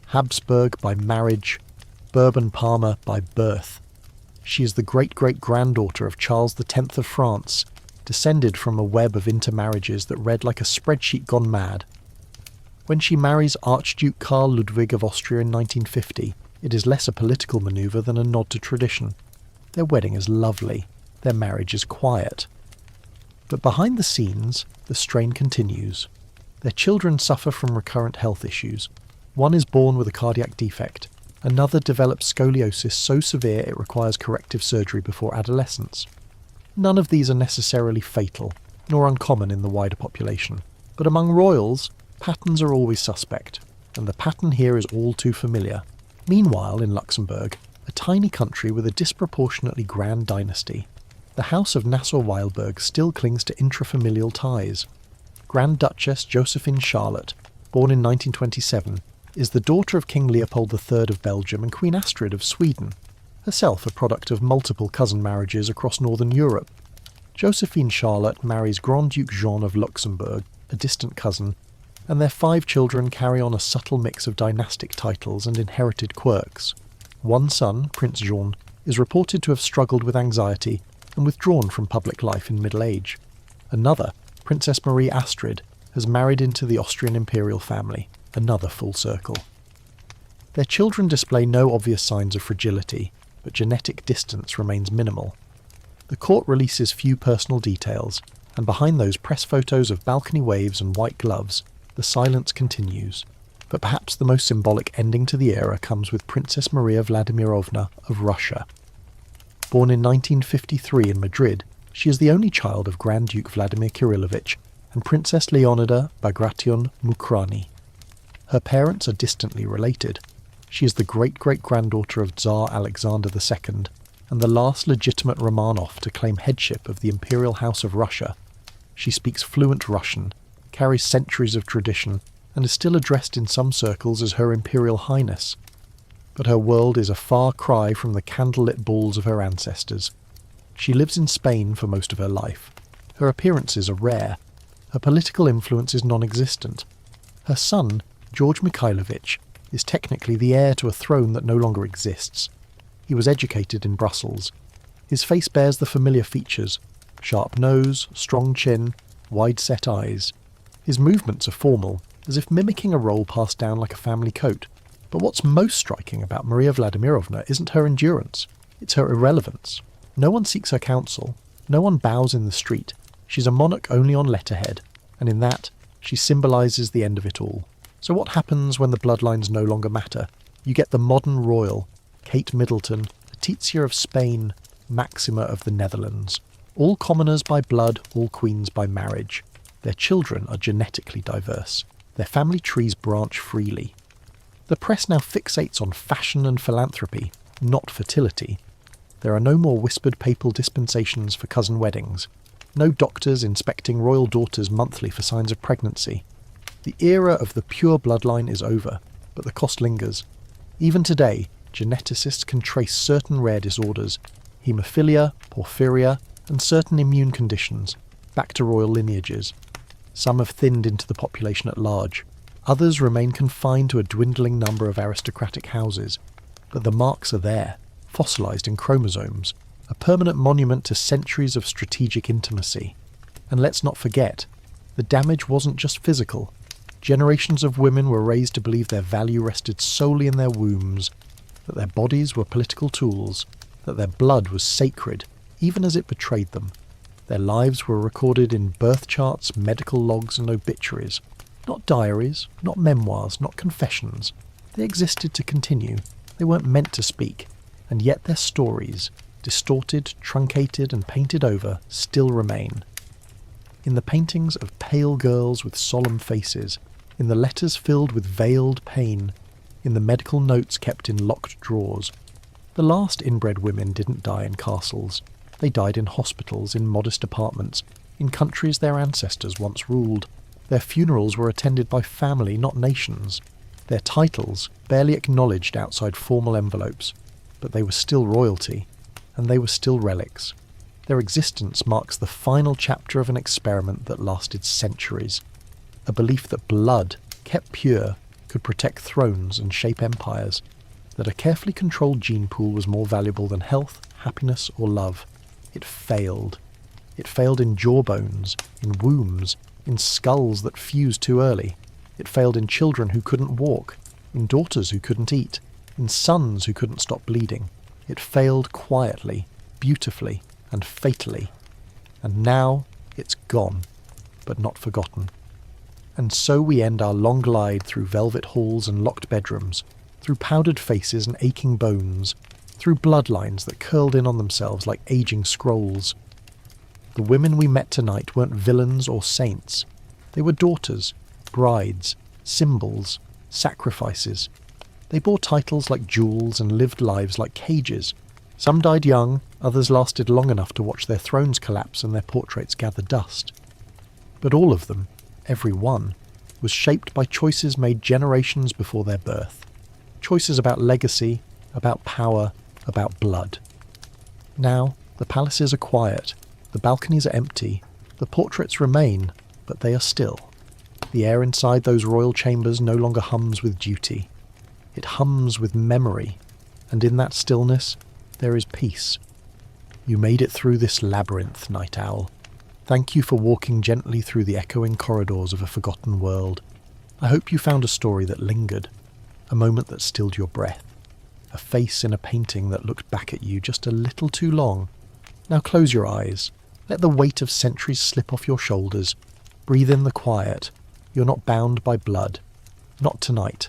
Habsburg by marriage, Bourbon-Parma by birth. She is the great-great-granddaughter of Charles X of France, descended from a web of intermarriages that read like a spreadsheet gone mad. When she marries Archduke Karl Ludwig of Austria in 1950, it is less a political manoeuvre than a nod to tradition. Their wedding is lovely. Their marriage is quiet. But behind the scenes, the strain continues. Their children suffer from recurrent health issues. One is born with a cardiac defect. Another develops scoliosis so severe it requires corrective surgery before adolescence. None of these are necessarily fatal, nor uncommon in the wider population. But among royals, patterns are always suspect, and the pattern here is all too familiar. Meanwhile, in Luxembourg, a tiny country with a disproportionately grand dynasty, the House of Nassau-Weilburg still clings to intrafamilial ties. Grand Duchess Josephine Charlotte, born in 1927, is the daughter of King Leopold III of Belgium and Queen Astrid of Sweden, herself a product of multiple cousin marriages across northern Europe. Josephine Charlotte marries Grand Duke Jean of Luxembourg, a distant cousin, and their 5 children carry on a subtle mix of dynastic titles and inherited quirks. One son, Prince Jean, is reported to have struggled with anxiety and withdrawn from public life in middle age. Another, Princess Marie Astrid, has married into the Austrian imperial family, another full circle. Their children display no obvious signs of fragility, but genetic distance remains minimal. The court releases few personal details, and behind those press photos of balcony waves and white gloves, the silence continues. But perhaps the most symbolic ending to the era comes with Princess Maria Vladimirovna of Russia. Born in 1953 in Madrid, she is the only child of Grand Duke Vladimir Kirillovich and Princess Leonida Bagration Mukrani. Her parents are distantly related. She is the great-great-granddaughter of Tsar Alexander II, and the last legitimate Romanov to claim headship of the Imperial House of Russia. She speaks fluent Russian, carries centuries of tradition, and is still addressed in some circles as Her Imperial Highness. But her world is a far cry from the candlelit balls of her ancestors. She lives in Spain for most of her life. Her appearances are rare. Her political influence is non-existent. Her son, George Mikhailovich, is technically the heir to a throne that no longer exists. He was educated in Brussels. His face bears the familiar features: sharp nose, strong chin, wide-set eyes. His movements are formal, as if mimicking a role passed down like a family coat. But what's most striking about Maria Vladimirovna isn't her endurance, it's her irrelevance. No one seeks her counsel, no one bows in the street. She's a monarch only on letterhead, and in that, she symbolises the end of it all. So what happens when the bloodlines no longer matter? You get the modern royal, Kate Middleton, Letizia of Spain, Maxima of the Netherlands. All commoners by blood, all queens by marriage. Their children are genetically diverse. Their family trees branch freely. The press now fixates on fashion and philanthropy, not fertility. There are no more whispered papal dispensations for cousin weddings. No doctors inspecting royal daughters monthly for signs of pregnancy. The era of the pure bloodline is over, but the cost lingers. Even today, geneticists can trace certain rare disorders, haemophilia, porphyria, and certain immune conditions, back to royal lineages. Some have thinned into the population at large. Others remain confined to a dwindling number of aristocratic houses. But the marks are there, fossilised in chromosomes, a permanent monument to centuries of strategic intimacy. And let's not forget, the damage wasn't just physical. Generations of women were raised to believe their value rested solely in their wombs, that their bodies were political tools, that their blood was sacred, even as it betrayed them. Their lives were recorded in birth charts, medical logs and obituaries. Not diaries, not memoirs, not confessions. They existed to continue. They weren't meant to speak. And yet their stories, distorted, truncated and painted over, still remain. In the paintings of pale girls with solemn faces, in the letters filled with veiled pain, in the medical notes kept in locked drawers. The last inbred women didn't die in castles. They died in hospitals, in modest apartments, in countries their ancestors once ruled. Their funerals were attended by family, not nations. Their titles barely acknowledged outside formal envelopes, but they were still royalty, and they were still relics. Their existence marks the final chapter of an experiment that lasted centuries. A belief that blood, kept pure, could protect thrones and shape empires, that a carefully controlled gene pool was more valuable than health, happiness or love. It failed. It failed in jawbones, in wombs, in skulls that fused too early. It failed in children who couldn't walk, in daughters who couldn't eat, in sons who couldn't stop bleeding. It failed quietly, beautifully, and fatally. And now it's gone, but not forgotten. And so we end our long glide through velvet halls and locked bedrooms, through powdered faces and aching bones, through bloodlines that curled in on themselves like aging scrolls. The women we met tonight weren't villains or saints. They were daughters, brides, symbols, sacrifices. They bore titles like jewels and lived lives like cages. Some died young, others lasted long enough to watch their thrones collapse and their portraits gather dust. But all of them, every one, was shaped by choices made generations before their birth. Choices about legacy, about power, about blood. Now, the palaces are quiet, the balconies are empty, the portraits remain, but they are still. The air inside those royal chambers no longer hums with duty. It hums with memory, and in that stillness, there is peace. You made it through this labyrinth, Night Owl. Thank you for walking gently through the echoing corridors of a forgotten world. I hope you found a story that lingered, a moment that stilled your breath, a face in a painting that looked back at you just a little too long. Now close your eyes. Let the weight of centuries slip off your shoulders. Breathe in the quiet. You're not bound by blood. Not tonight.